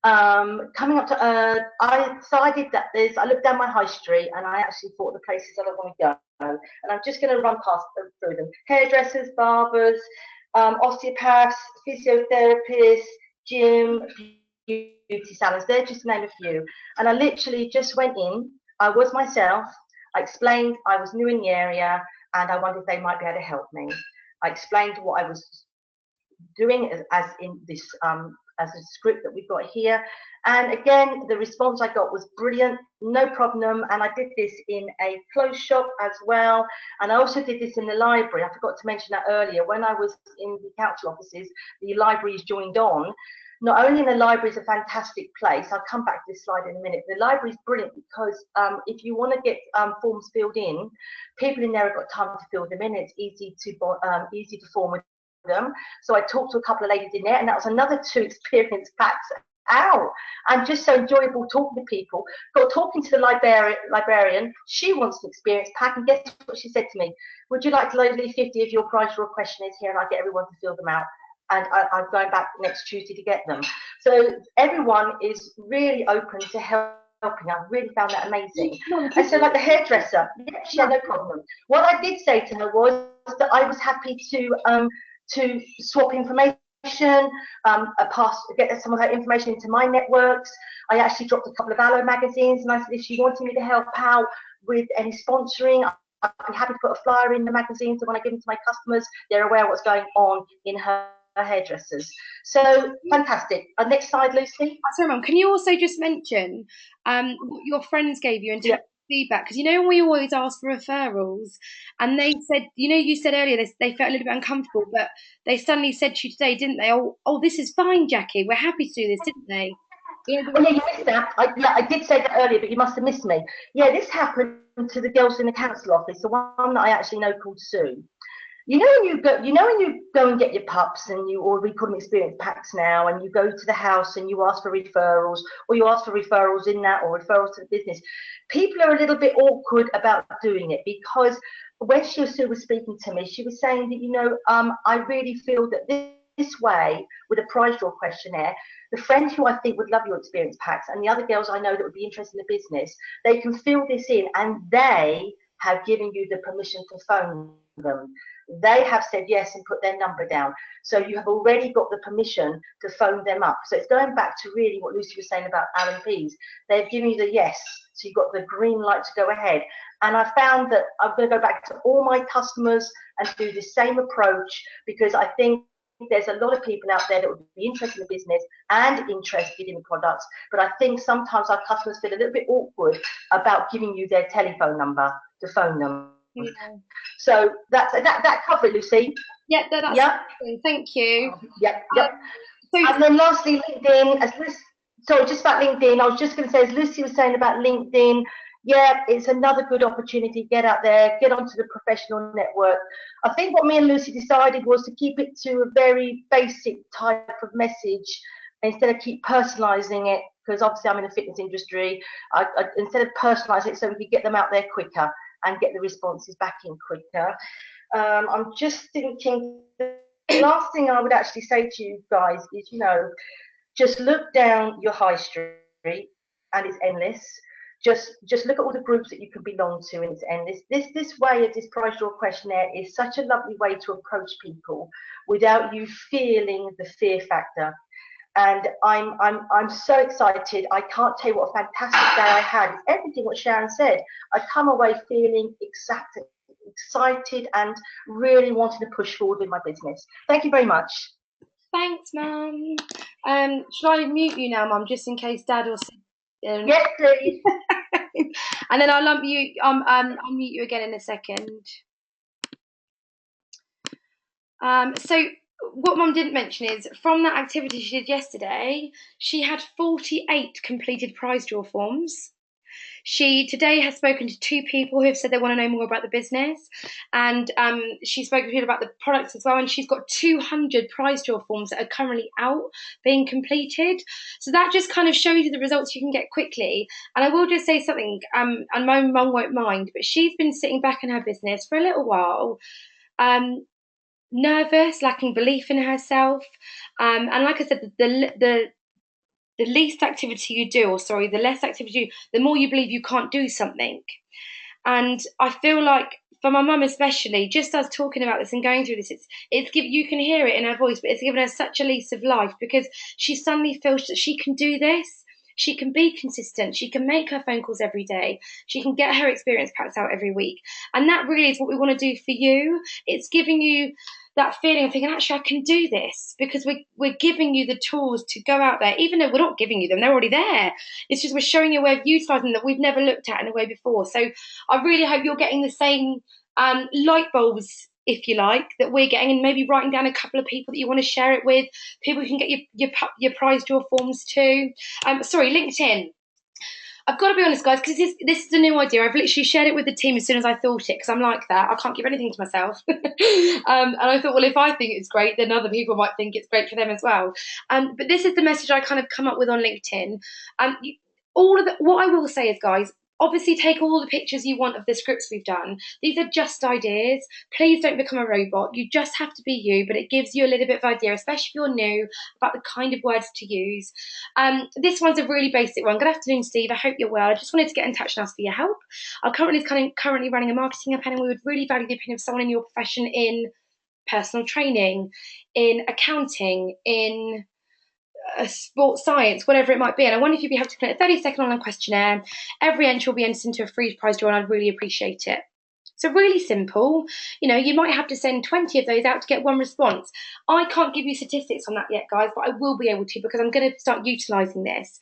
Speaker 2: Coming up to, I decided that I looked down my high street and I actually thought the places that I want to go. And I'm just going to run past through them. Hairdressers, barbers, osteopaths, physiotherapists, gym, beauty salons. They're just to name a few. And I literally just went in. I was myself. I explained I was new in the area and I wondered if they might be able to help me. I explained what I was doing as in this as a script that we've got here, and again the response I got was brilliant, no problem. And I did this in a clothes shop as well, and I also did this in the library. I forgot to mention that earlier. When I was in the council offices, the library is joined on. Not only in the library is a fantastic place, I'll come back to this slide in a minute. The library is brilliant because if you want to get forms filled in, people in there have got time to fill them in. It's easy to form with them. So I talked to a couple of ladies in there, and that was another 2 experience packs out, and just so enjoyable talking to people. Got talking to the librarian. She wants an experience pack, and guess what she said to me? Would you like to leave 50 of your prize draw questionnaires here, and I get everyone to fill them out, and I'm going back next Tuesday to get them. So everyone is really open to helping. I really found that amazing. And so, like the hairdresser, yeah, no problem. What I did say to her was that I was happy to swap information, get some of her information into my networks. I actually dropped a couple of Aloe magazines, and I said if she wanted me to help out with any sponsoring, I'd be happy to put a flyer in the magazine, so when I give them to my customers, they're aware of what's going on in her hairdressers. So fantastic. Next slide, Lucy.
Speaker 1: Sorry, Mum. Can you also just mention what your friends gave you in terms of feedback? Because we always ask for referrals, and they said, you said earlier they felt a little bit uncomfortable, but they suddenly said to you today, didn't they? Oh, this is fine, Jackie. We're happy to do this, didn't they?
Speaker 2: Yeah, you missed that. I did say that earlier, but you must have missed me. Yeah, this happened to the girls in the council office, the one that I actually know called Sue. When you go and get your pups, and or we call them experience packs now, and you go to the house and you ask for referrals, or you ask for referrals in that, or referrals to the business, people are a little bit awkward about doing it, because when Sue was speaking to me, she was saying that I really feel that this way, with a prize draw questionnaire, the friends who I think would love your experience packs, and the other girls I know that would be interested in the business, they can fill this in, and they have given you the permission to phone them. They have said yes and put their number down. So you have already got the permission to phone them up. So it's going back to really what Lucy was saying about LMPs. They've given you the yes. So you've got the green light to go ahead. And I found that I'm going to go back to all my customers and do the same approach, because I think there's a lot of people out there that would be interested in the business and interested in the products, but I think sometimes our customers feel a little bit awkward about giving you their telephone number to phone them. Yeah. So that cover it, Lucy.
Speaker 1: Yeah, that's
Speaker 2: yeah.
Speaker 1: Thank you.
Speaker 2: Yep. And then lastly, LinkedIn. Sorry, just about LinkedIn. I was just going to say, as Lucy was saying about LinkedIn, yeah, it's another good opportunity. Get out there, get onto the professional network. I think what me and Lucy decided was to keep it to a very basic type of message instead of keep personalising it, because obviously I'm in the fitness industry. Instead of personalising it so we could get them out there quicker and get the responses back in quicker. I'm just thinking, the last thing I would actually say to you guys is, just look down your high street and it's endless. Just look at all the groups that you can belong to and it's endless. This way of this prize draw questionnaire is such a lovely way to approach people without you feeling the fear factor. And I'm so excited. I can't tell you what a fantastic day I had. It's everything what Sharon said. I come away feeling excited and really wanting to push forward with my business. Thank you very much.
Speaker 1: Thanks, Mum. Should I mute you now, Mum, just in case Dad or
Speaker 2: yes, please.
Speaker 1: And then I'll mute you again in a second. So what Mum didn't mention is, from that activity she did yesterday, she had 48 completed prize draw forms. She today has spoken to 2 people who have said they want to know more about the business, and she's spoken to people about the products as well, and she's got 200 prize draw forms that are currently out being completed. So that just kind of shows you the results you can get quickly. And I will just say something, and my mum won't mind, but she's been sitting back in her business for a little while, nervous, lacking belief in herself, and like I said, the least activity you do, or sorry, the less activity you do, the more you believe you can't do something. And I feel like, for my mum especially, just us talking about this and going through this, you can hear it in her voice, but it's given her such a lease of life, because she suddenly feels that she can do this. She can be consistent. She can make her phone calls every day. She can get her experience packs out every week. And that really is what we want to do for you. It's giving you that feeling of thinking, actually, I can do this, because we're giving you the tools to go out there, even though we're not giving you them, they're already there. It's just we're showing you a way of utilising them that we've never looked at in a way before. So I really hope you're getting the same light bulbs, if you like, that we're getting, and maybe writing down a couple of people that you want to share it with, people you can get your prize draw forms to. Sorry, LinkedIn. I've got to be honest, guys, because this is a new idea. I've literally shared it with the team as soon as I thought it, because I'm like that. I can't give anything to myself. And I thought, well, if I think it's great, then other people might think it's great for them as well. But this is the message I kind of come up with on LinkedIn. What I will say is, guys, obviously take all the pictures you want of the scripts we've done. These are just ideas. Please don't become a robot. You just have to be you, but it gives you a little bit of idea, especially if you're new, about the kind of words to use. This one's a really basic one. Good afternoon, Steve. I hope you're well. I just wanted to get in touch and ask for your help. I'm currently running a marketing campaign, and we would really value the opinion of someone in your profession in personal training, in accounting, in sports science, whatever it might be. And I wonder if you'd be able to complete a 30-second online questionnaire. Every entry will be entered into a free prize draw, and I'd really appreciate it. So really simple. You might have to send 20 of those out to get one response. I can't give you statistics on that yet, guys, but I will be able to, because I'm going to start utilising this.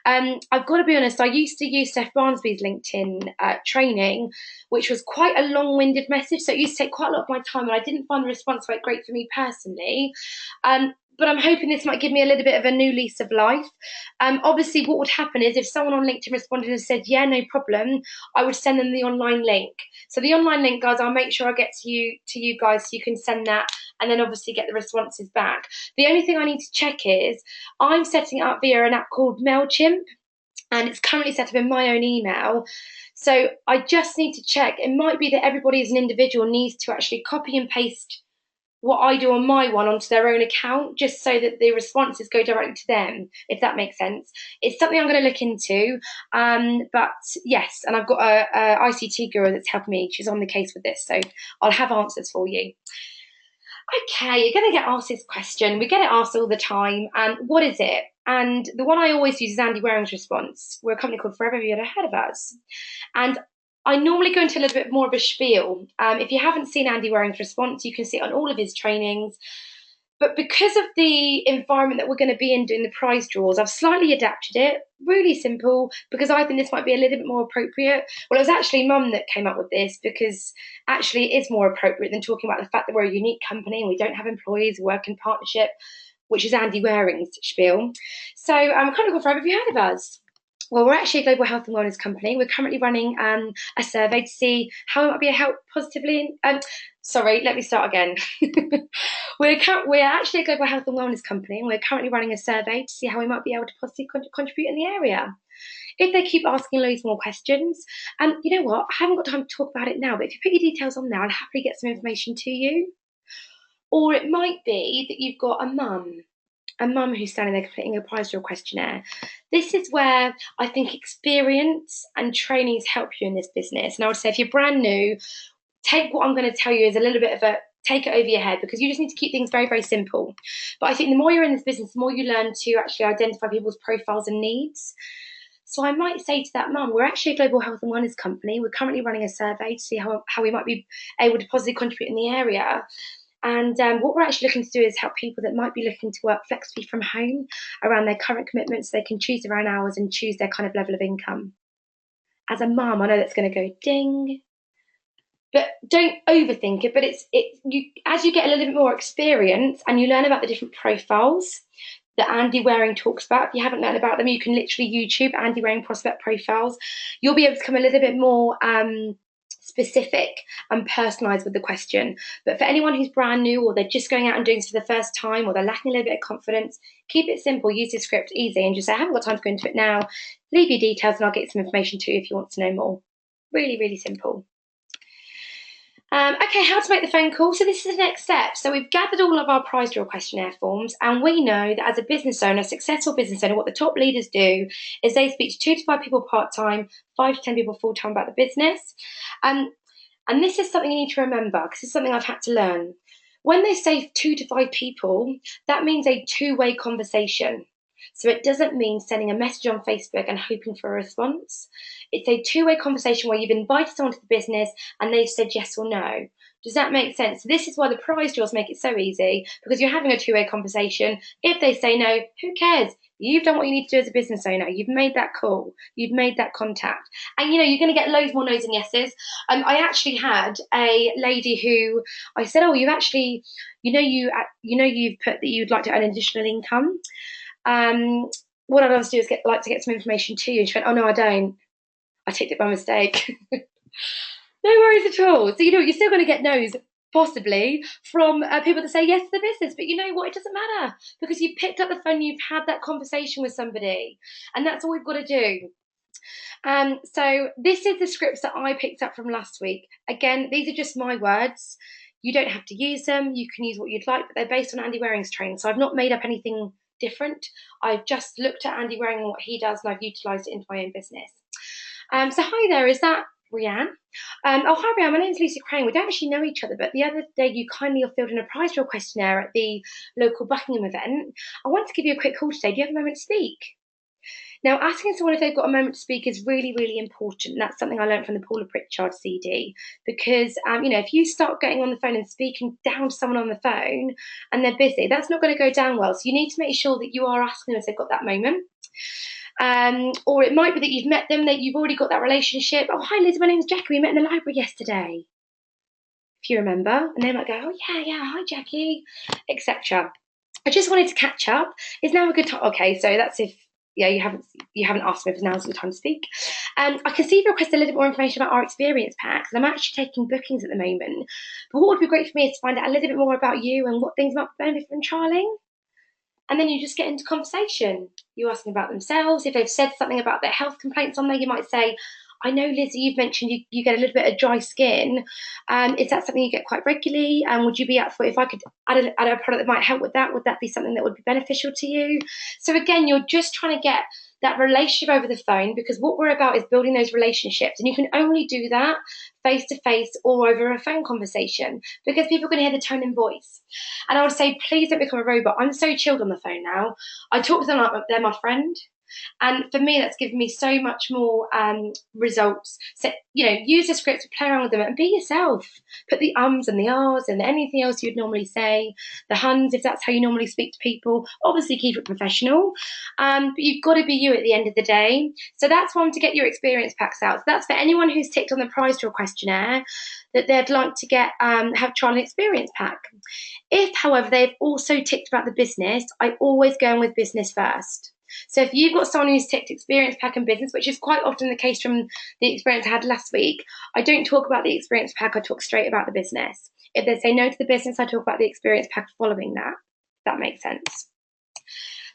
Speaker 1: I've got to be honest, I used to use Steph Barnsby's LinkedIn training, which was quite a long-winded message, so it used to take quite a lot of my time, and I didn't find the response quite great for me personally. But I'm hoping this might give me a little bit of a new lease of life. Obviously, what would happen is, if someone on LinkedIn responded and said, yeah, no problem, I would send them the online link. So the online link, guys, I'll make sure I get to you guys, so you can send that, and then obviously get the responses back. The only thing I need to check is, I'm setting it up via an app called MailChimp, and it's currently set up in my own email. So I just need to check. It might be that everybody as an individual needs to actually copy and paste what I do on my one onto their own account, just so that the responses go directly to them, if that makes sense. It's something I'm going to look into. But yes, and I've got a ICT guru that's helping me. She's on the case with this, so I'll have answers for you. Okay, you're going to get asked this question. We get it asked all the time. What is it? And the one I always use is Andy Waring's response. We're a company called Forever. Have you ever heard of us? And I normally go into a little bit more of a spiel. If you haven't seen Andy Waring's response, you can see it on all of his trainings. But because of the environment that we're going to be in doing the prize draws, I've slightly adapted it. Really simple, because I think this might be a little bit more appropriate. Well, it was actually Mum that came up with this, because actually it is more appropriate than talking about the fact that we're a unique company and we don't have employees, we work in partnership, which is Andy Waring's spiel. So I'm kind of good for, have you heard of us? Well, we're actually a global health and wellness company. We're currently running a survey to see how it might be a help positively. Sorry, let me start again. We're actually a global health and wellness company, and we're currently running a survey to see how we might be able to positively contribute in the area. If they keep asking loads more questions, and you know what, I haven't got time to talk about it now, but if you put your details on there, I'll happily get some information to you. Or it might be that you've got a mum who's standing there completing a prize draw questionnaire. This is where I think experience and trainings help you in this business. And I would say if you're brand new, take what I'm going to tell you as a little bit of a take it over your head, because you just need to keep things very, very simple. But I think the more you're in this business, the more you learn to actually identify people's profiles and needs. So I might say to that mum, we're actually a global health and wellness company. We're currently running a survey to see how we might be able to positively contribute in the area. And what we're actually looking to do is help people that might be looking to work flexibly from home around their current commitments, so they can choose their own hours and choose their kind of level of income. As a mum, I know that's going to go ding, but don't overthink it. But as you get a little bit more experience and you learn about the different profiles that Andy Waring talks about. If you haven't learned about them, you can literally YouTube Andy Waring prospect profiles. You'll be able to become a little bit more specific and personalised with the question. But for anyone who's brand new, or they're just going out and doing this for the first time, or they're lacking a little bit of confidence, keep it simple, use the script easy, and just say, I haven't got time to go into it now. Leave your details and I'll get some information to you if you want to know more. Really, really simple. Okay, how to make the phone call. So this is the next step. So we've gathered all of our prize draw questionnaire forms, and we know that as a business owner, successful business owner, what the top leaders do is they speak to 2 to 5 people part-time, 5 to 10 people full-time about the business. And this is something you need to remember, because it's something I've had to learn. When they say 2 to 5 people, that means a two-way conversation. So it doesn't mean sending a message on Facebook and hoping for a response. It's a two-way conversation where you've invited someone to the business and they've said yes or no. Does that make sense? So this is why the prize draws make it so easy, because you're having a two-way conversation. If they say no, who cares? You've done what you need to do as a business owner. You've made that call. You've made that contact. And, you're going to get loads more no's and yeses. I actually had a lady who I said, oh, you've actually, you've put that you'd like to earn additional income. What I'd love to do is like to get some information to you. And she went, oh, no, I don't. I ticked it by mistake. No worries at all. So, you're still going to get no's, possibly, from people that say yes to the business. But you know what? It doesn't matter, because you've picked up the phone, you've had that conversation with somebody. And that's all we've got to do. So this is the scripts that I picked up from last week. Again, these are just my words. You don't have to use them. You can use what you'd like, but they're based on Andy Waring's training. So I've not made up anything different. I've just looked at Andy Waring and what he does, and I've utilised it into my own business. So hi there, is that Rianne? Oh, hi Rianne, my name's Lucy Crane. We don't actually know each other, but the other day you kindly filled in a prize draw questionnaire at the local Buckingham event. I wanted to give you a quick call today. Do you have a moment to speak? Now, asking someone if they've got a moment to speak is really, really important. That's something I learned from the Paula Pritchard CD, because, if you start getting on the phone and speaking down to someone on the phone and they're busy, that's not going to go down well. So you need to make sure that you are asking them if they've got that moment. Or it might be that you've met them, that you've already got that relationship. Oh, hi Liz, my name's Jackie. We met in the library yesterday. If you remember. And they might go, oh yeah, hi Jackie, etc. I just wanted to catch up. Is now a good time? Okay, so that's if you haven't asked me if now's the time to speak. I can see you've requested a little bit more information about our experience packs, and I'm actually taking bookings at the moment. But what would be great for me is to find out a little bit more about you and what things might benefit from trialing. And then you just get into conversation. You ask them about themselves. If they've said something about their health complaints on there, you might say, I know, Lizzie, you've mentioned you get a little bit of dry skin. Is that something you get quite regularly? And would you be up for, if I could add a product that might help with that, would that be something that would be beneficial to you? So again, you're just trying to get that relationship over the phone, because what we're about is building those relationships. And you can only do that face to face or over a phone conversation, because people are going to hear the tone in voice. And I would say, please don't become a robot. I'm so chilled on the phone now. I talk to them like they're my friend. And for me, that's given me so much more results. So, use the scripts, play around with them, and be yourself. Put the ums and the ahs and anything else you'd normally say, the huns, if that's how you normally speak to people. Obviously, keep it professional, but you've got to be you at the end of the day. So that's one, to get your experience packs out. So that's for anyone who's ticked on the prize draw questionnaire that they'd like to get have trial and experience pack. If, however, they've also ticked about the business, I always go in with business first. So if you've got someone who's ticked experience pack and business, which is quite often the case from the experience I had last week, I don't talk about the experience pack, I talk straight about the business. If they say no to the business, I talk about the experience pack following that. If that makes sense.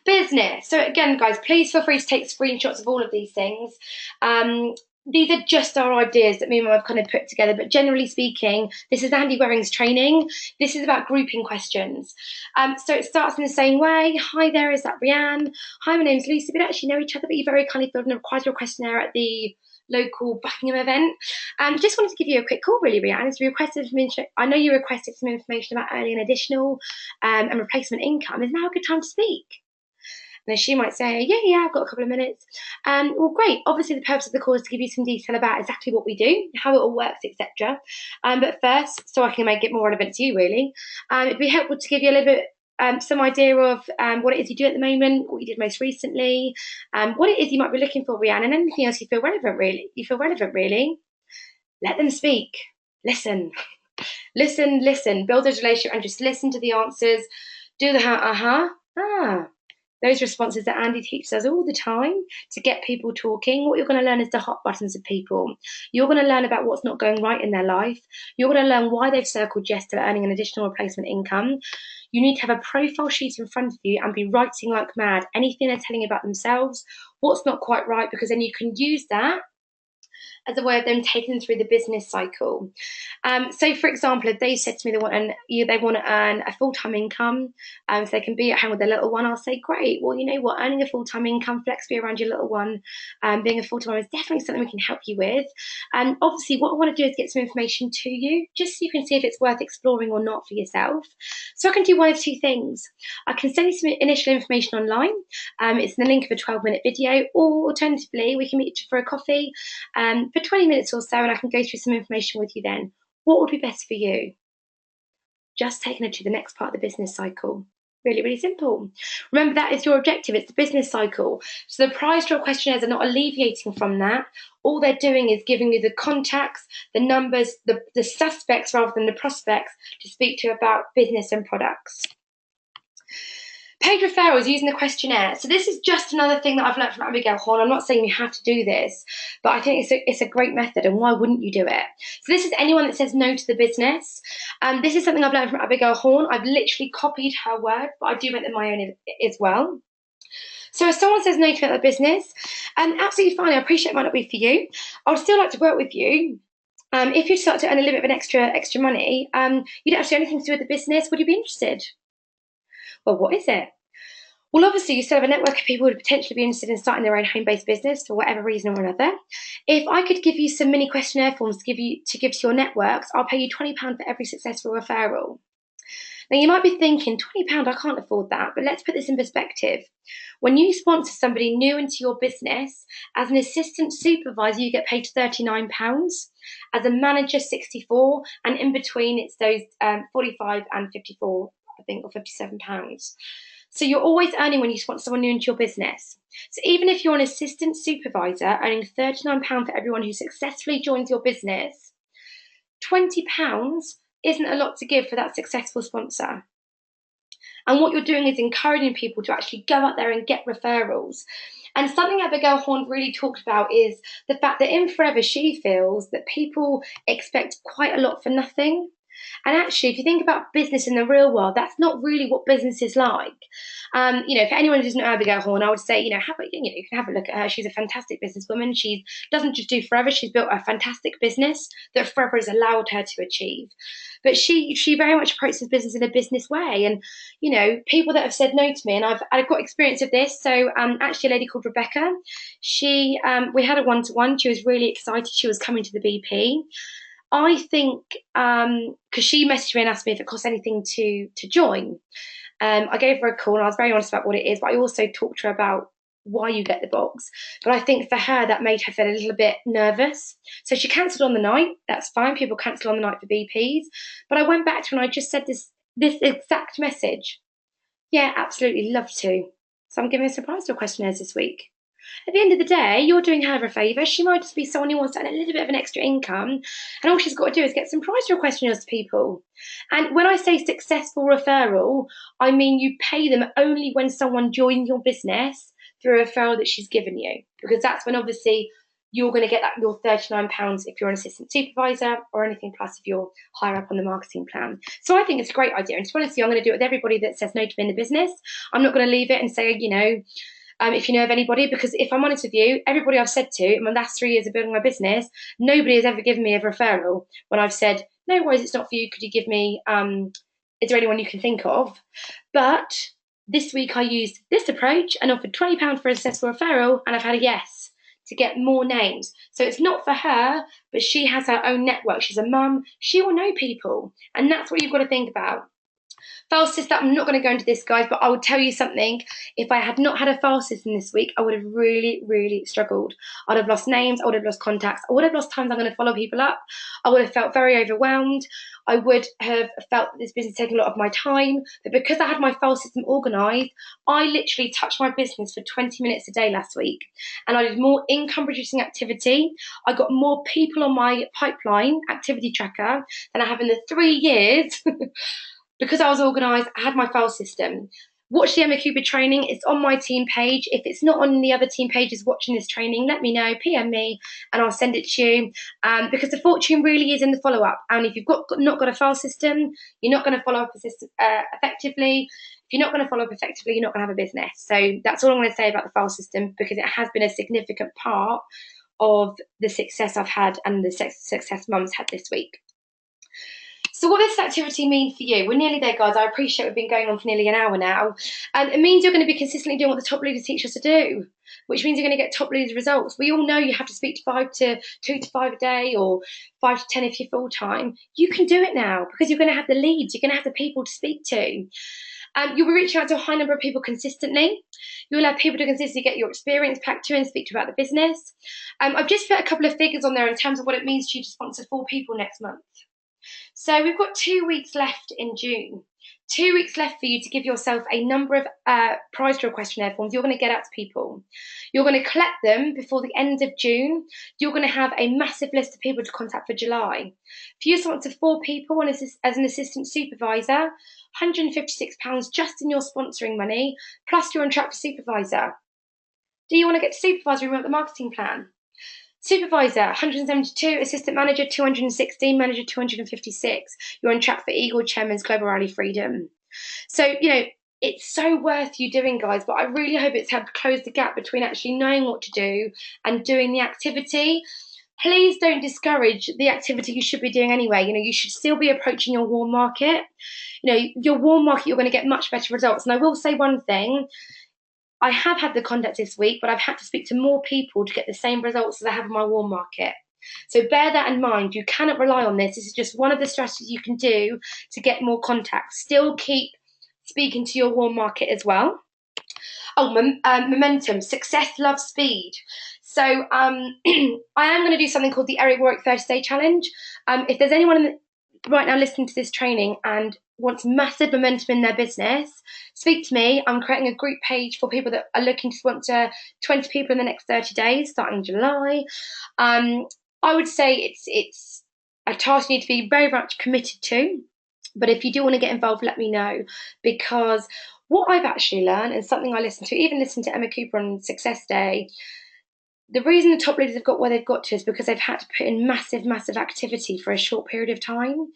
Speaker 1: Business. So again, guys, please feel free to take screenshots of all of these things. These are just our ideas that me and Mum have kind of put together, but generally speaking, this is Andy Waring's training. This is about grouping questions. So it starts in the same way. Hi there, is that Rianne? Hi, my name's Lucy. We don't actually know each other, but you very kindly filled in a quite a questionnaire at the local Buckingham event. Just wanted to give you a quick call, really, Rianne. As you requested I know you requested some information about early and additional and replacement income. Is now a good time to speak? And then she might say, yeah, I've got a couple of minutes. Well, great. Obviously, the purpose of the call is to give you some detail about exactly what we do, how it all works, etc. But first, so I can make it more relevant to you, really, it'd be helpful to give you a little bit some idea of what it is you do at the moment, what you did most recently, what it is you might be looking for, Rianne, and anything else you feel relevant, really. Let them speak. Listen. Listen. Build a relationship and just listen to the answers. Do the those responses that Andy teaches us all the time to get people talking. What you're going to learn is the hot buttons of people. You're going to learn about what's not going right in their life. You're going to learn why they've circled yes to earning an additional replacement income. You need to have a profile sheet in front of you and be writing like mad anything they're telling you about themselves, what's not quite right, because then you can use that as a way of them taking them through the business cycle. So, for example, if they said to me they want to earn a full-time income, so they can be at home with their little one, I'll say, great. Well, you know what? Earning a full-time income, flexibly around your little one, being a full-time is definitely something we can help you with. And obviously, what I want to do is get some information to you, just so you can see if it's worth exploring or not for yourself. So I can do one of two things. I can send you some initial information online. It's in the link of a 12-minute video, or alternatively, we can meet for a coffee for 20 minutes or so, and I can go through some information with you then. What would be best for you? Just taking it to the next part of the business cycle. Really, really simple. Remember, that is your objective. It's the business cycle. So the prize draw questionnaires are not alleviating from that. All they're doing is giving you the contacts, the numbers, the suspects rather than the prospects to speak to about business and products. Paid referrals using the questionnaire. So this is just another thing that I've learned from Abigail Horn. I'm not saying you have to do this, but I think it's a great method, and why wouldn't you do it? So this is anyone that says no to the business. This is something I've learned from Abigail Horn. I've literally copied her words, but I do make them my own as well. So if someone says no to the business, absolutely fine. I appreciate it might not be for you. I would still like to work with you. If you start to earn a little bit of an extra money, you don't have to do anything to do with the business. Would you be interested? Well, what is it? Well, obviously, you still have a network of people who would potentially be interested in starting their own home-based business for whatever reason or another. If I could give you some mini questionnaire forms to give to your networks, I'll pay you £20 for every successful referral. Now, you might be thinking, £20, I can't afford that, but let's put this in perspective. When you sponsor somebody new into your business, as an assistant supervisor, you get paid £39. As a manager, 64, and in between, it's those 45 and 54, I think, or £57. So you're always earning when you sponsor someone new into your business. So even if you're an assistant supervisor earning £39 for everyone who successfully joins your business, £20 isn't a lot to give for that successful sponsor. And what you're doing is encouraging people to actually go out there and get referrals. And something Abigail Horn really talked about is the fact that in Forever, she feels that people expect quite a lot for nothing. And actually, if you think about business in the real world, that's not really what business is like. For anyone who doesn't know Abigail Horn, I would say, you can have a look at her. She's a fantastic businesswoman. She doesn't just do Forever. She's built a fantastic business that Forever has allowed her to achieve. But she very much approaches business in a business way. And, people that have said no to me, and I've got experience of this. So actually, a lady called Rebecca, we had a one-to-one. She was really excited. She was coming to the BP. I think, because she messaged me and asked me if it costs anything to join. I gave her a call and I was very honest about what it is, but I also talked to her about why you get the box. But I think for her, that made her feel a little bit nervous. So she cancelled on the night. That's fine. People cancel on the night for BPs. But I went back to her and I just said this exact message. Yeah, absolutely, love to. So I'm giving a surprise to questionnaires this week. At the end of the day, you're doing her a favour. She might just be someone who wants to earn a little bit of an extra income, and all she's got to do is get some price draw questionnaires to people. And when I say successful referral, I mean you pay them only when someone joins your business through a referral that she's given you, because that's when obviously you're going to get that your £39 if you're an assistant supervisor, or anything plus if you're higher up on the marketing plan. So I think it's a great idea. And to be honest with you, I'm going to do it with everybody that says no to me in the business. I'm not going to leave it and say, if you know of anybody, because if I'm honest with you, everybody I've said to in my last 3 years of building my business, nobody has ever given me a referral when I've said, no worries, it's not for you. Could you give me, is there anyone you can think of? But this week I used this approach and offered £20 for a successful referral, and I've had a yes to get more names. So it's not for her, but she has her own network. She's a mum. She will know people. And that's what you've got to think about. File system, I'm not going to go into this, guys, but I will tell you something. If I had not had a file system this week, I would have really, really struggled. I'd have lost names, I would have lost contacts, I would have lost times I'm going to follow people up, I would have felt very overwhelmed, I would have felt that this business taking a lot of my time. But because I had my file system organised, I literally touched my business for 20 minutes a day last week. And I did more income producing activity. I got more people on my pipeline activity tracker than I have in the 3 years because I was organised. I had my file system. Watch the Emma Cooper training. It's on my team page. If it's not on the other team pages watching this training, let me know, PM me, and I'll send it to you. Because the fortune really is in the follow-up. And if you've not got a file system, you're not going to follow up effectively. If you're not going to follow up effectively, you're not going to have a business. So that's all I'm going to say about the file system, because it has been a significant part of the success I've had and the success Mum's had this week. So what does this activity mean for you? We're nearly there, guys. I appreciate we've been going on for nearly an hour now. And it means you're going to be consistently doing what the top leaders teach us to do, which means you're going to get top leaders results. We all know you have to speak to 2 to 5 a day, or 5 to 10 if you're full-time. You can do it now because you're going to have the leads. You're going to have the people to speak to. You'll be reaching out to a high number of people consistently. You'll have people to consistently get your experience pack to and speak to about the business. I've just put a couple of figures on there in terms of what it means to you to sponsor 4 people next month. So we've got 2 weeks left in June. 2 weeks left for you to give yourself a number of prize draw questionnaire forms you're going to get out to people. You're going to collect them before the end of June. You're going to have a massive list of people to contact for July. If you sponsor 4 people as an assistant supervisor, £156 just in your sponsoring money, plus you're on track for supervisor. Do you want to get to supervisor? We want the marketing plan. Supervisor, 172, assistant manager, 216, manager, 256. You're on track for Eagle Chairman's Global Rally Freedom. So, it's so worth you doing, guys, but I really hope it's helped close the gap between actually knowing what to do and doing the activity. Please don't discourage the activity you should be doing anyway. You should still be approaching your warm market. Your warm market, you're going to get much better results. And I will say one thing. I have had the contact this week, but I've had to speak to more people to get the same results as I have in my warm market. So bear that in mind. You cannot rely on this. This is just one of the strategies you can do to get more contacts. Still keep speaking to your warm market as well. Momentum. Success loves speed. So I am going to do something called the Eric Warwick 30-Day Challenge. If there's anyone right now listening to this training and wants massive momentum in their business, speak to me. I'm creating a group page for people that are looking to sponsor 20 people in the next 30 days, starting July. I would say it's a task you need to be very much committed to. But if you do want to get involved, let me know, because what I've actually learned, and something I listened to Emma Cooper on Success Day, the reason the top leaders have got where they've got to is because they've had to put in massive, massive activity for a short period of time.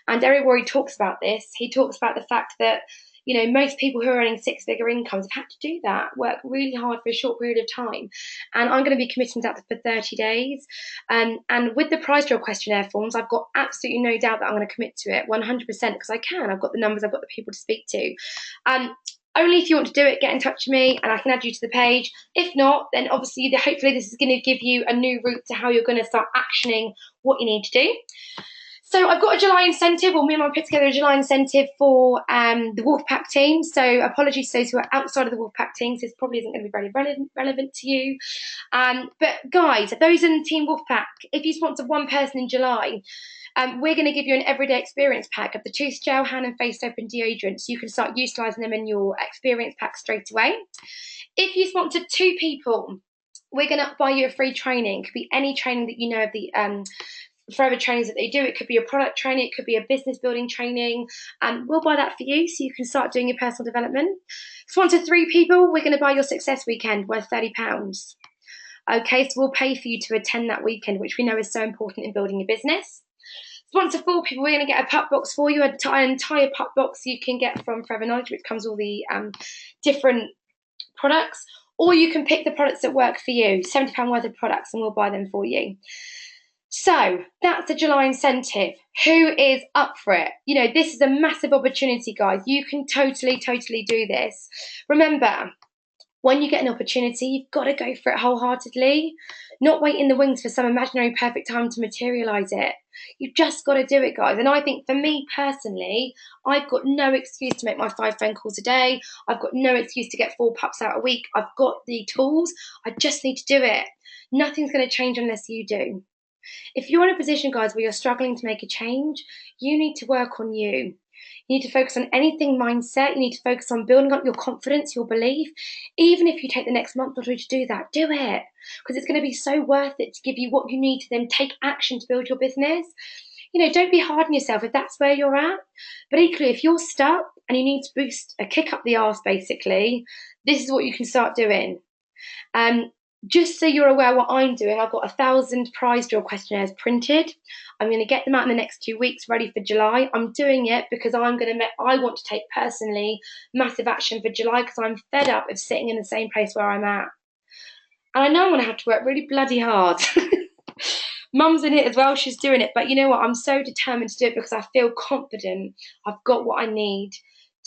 Speaker 1: And Eric Warwick talks about this. He talks about the fact that, most people who are earning 6-figure incomes have had to do that, work really hard for a short period of time. And I'm going to be committing to that for 30 days. And with the prize draw questionnaire forms, I've got absolutely no doubt that I'm going to commit to it 100%, because I can. I've got the numbers, I've got the people to speak to. Only if you want to do it, get in touch with me and I can add you to the page. If not, then obviously hopefully this is going to give you a new route to how you're going to start actioning what you need to do. So I've got a July incentive, or me and my put together a July incentive for the Wolfpack team. So apologies to those who are outside of the Wolfpack team. So this probably isn't going to be very relevant to you. But guys, those in Team Wolfpack, if you sponsor one person in July, we're going to give you an everyday experience pack of the tooth gel, hand and face soap and deodorant, so you can start utilising them in your experience pack straight away. If you sponsor 2 people, we're going to buy you a free training. It could be any training that you know of the forever trainings that they do. It could be a product training, it could be a business building training, and we'll buy that for you so you can start doing your personal development. Sponsor 3 people, we're going to buy your success weekend worth £30. Okay, so we'll pay for you to attend that weekend, which we know is so important in building your business. Sponsor 4 people, we're going to get a pup box for you, an entire pup box you can get from Forever Knowledge, which comes all the different products, or you can pick the products that work for you, £70 worth of products, and we'll buy them for you. So that's the July incentive. Who is up for it? You know, this is a massive opportunity, guys. You can totally do this. Remember, when you get an opportunity, you've got to go for it wholeheartedly, not wait in the wings for some imaginary perfect time to materialise it. You've just got to do it, guys. And I think for me personally, I've got no excuse to make my 5 phone calls a day. I've got no excuse to get 4 pups out a week. I've got the tools. I just need to do it. Nothing's going to change unless you do. If you're in a position, guys, where you're struggling to make a change, you need to work on you. You need to focus on anything mindset. You need to focus on building up your confidence, your belief. Even if you take the next month or 2 to do that, do it. Because it's going to be so worth it to give you what you need to then take action to build your business. You know, don't be hard on yourself if that's where you're at. But equally, if you're stuck and you need to boost a kick up the arse, basically, this is what you can start doing. Just so you're aware what I'm doing, I've got 1,000 prize draw questionnaires printed. I'm going to get them out in the next 2 weeks, ready for July. I'm doing it because I want to take personally massive action for July, because I'm fed up of sitting in the same place where I'm at. And I know I'm going to have to work really bloody hard. Mum's in it as well, she's doing it. But you know what? I'm so determined to do it because I feel confident I've got what I need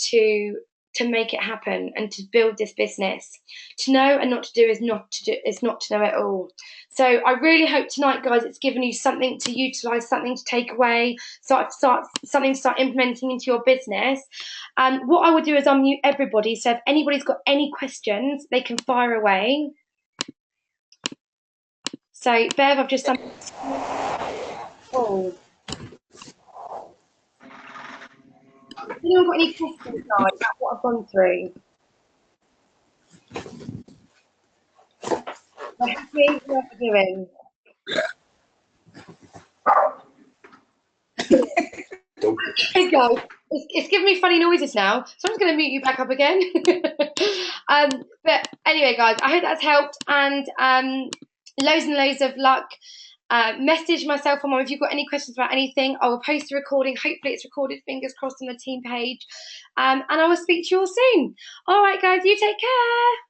Speaker 1: to make it happen and to build this business. To know and not to do is not to know at all. So I really hope tonight, guys, it's given you something to utilise, something to take away, something to start implementing into your business. And what I will do is unmute everybody. So if anybody's got any questions, they can fire away. So Bev, I've just done. Oh. Has anyone got any questions now about what I've gone through? Are you happy? What are you doing? Okay, guys, it's giving me funny noises now, so I'm just going to mute you back up again. But anyway, guys, I hope that's helped, and loads and loads of luck. Message myself or Mum if you've got any questions about anything. I will post a recording. Hopefully it's recorded, fingers crossed, on the team page. And I will speak to you all soon. All right, guys, you take care.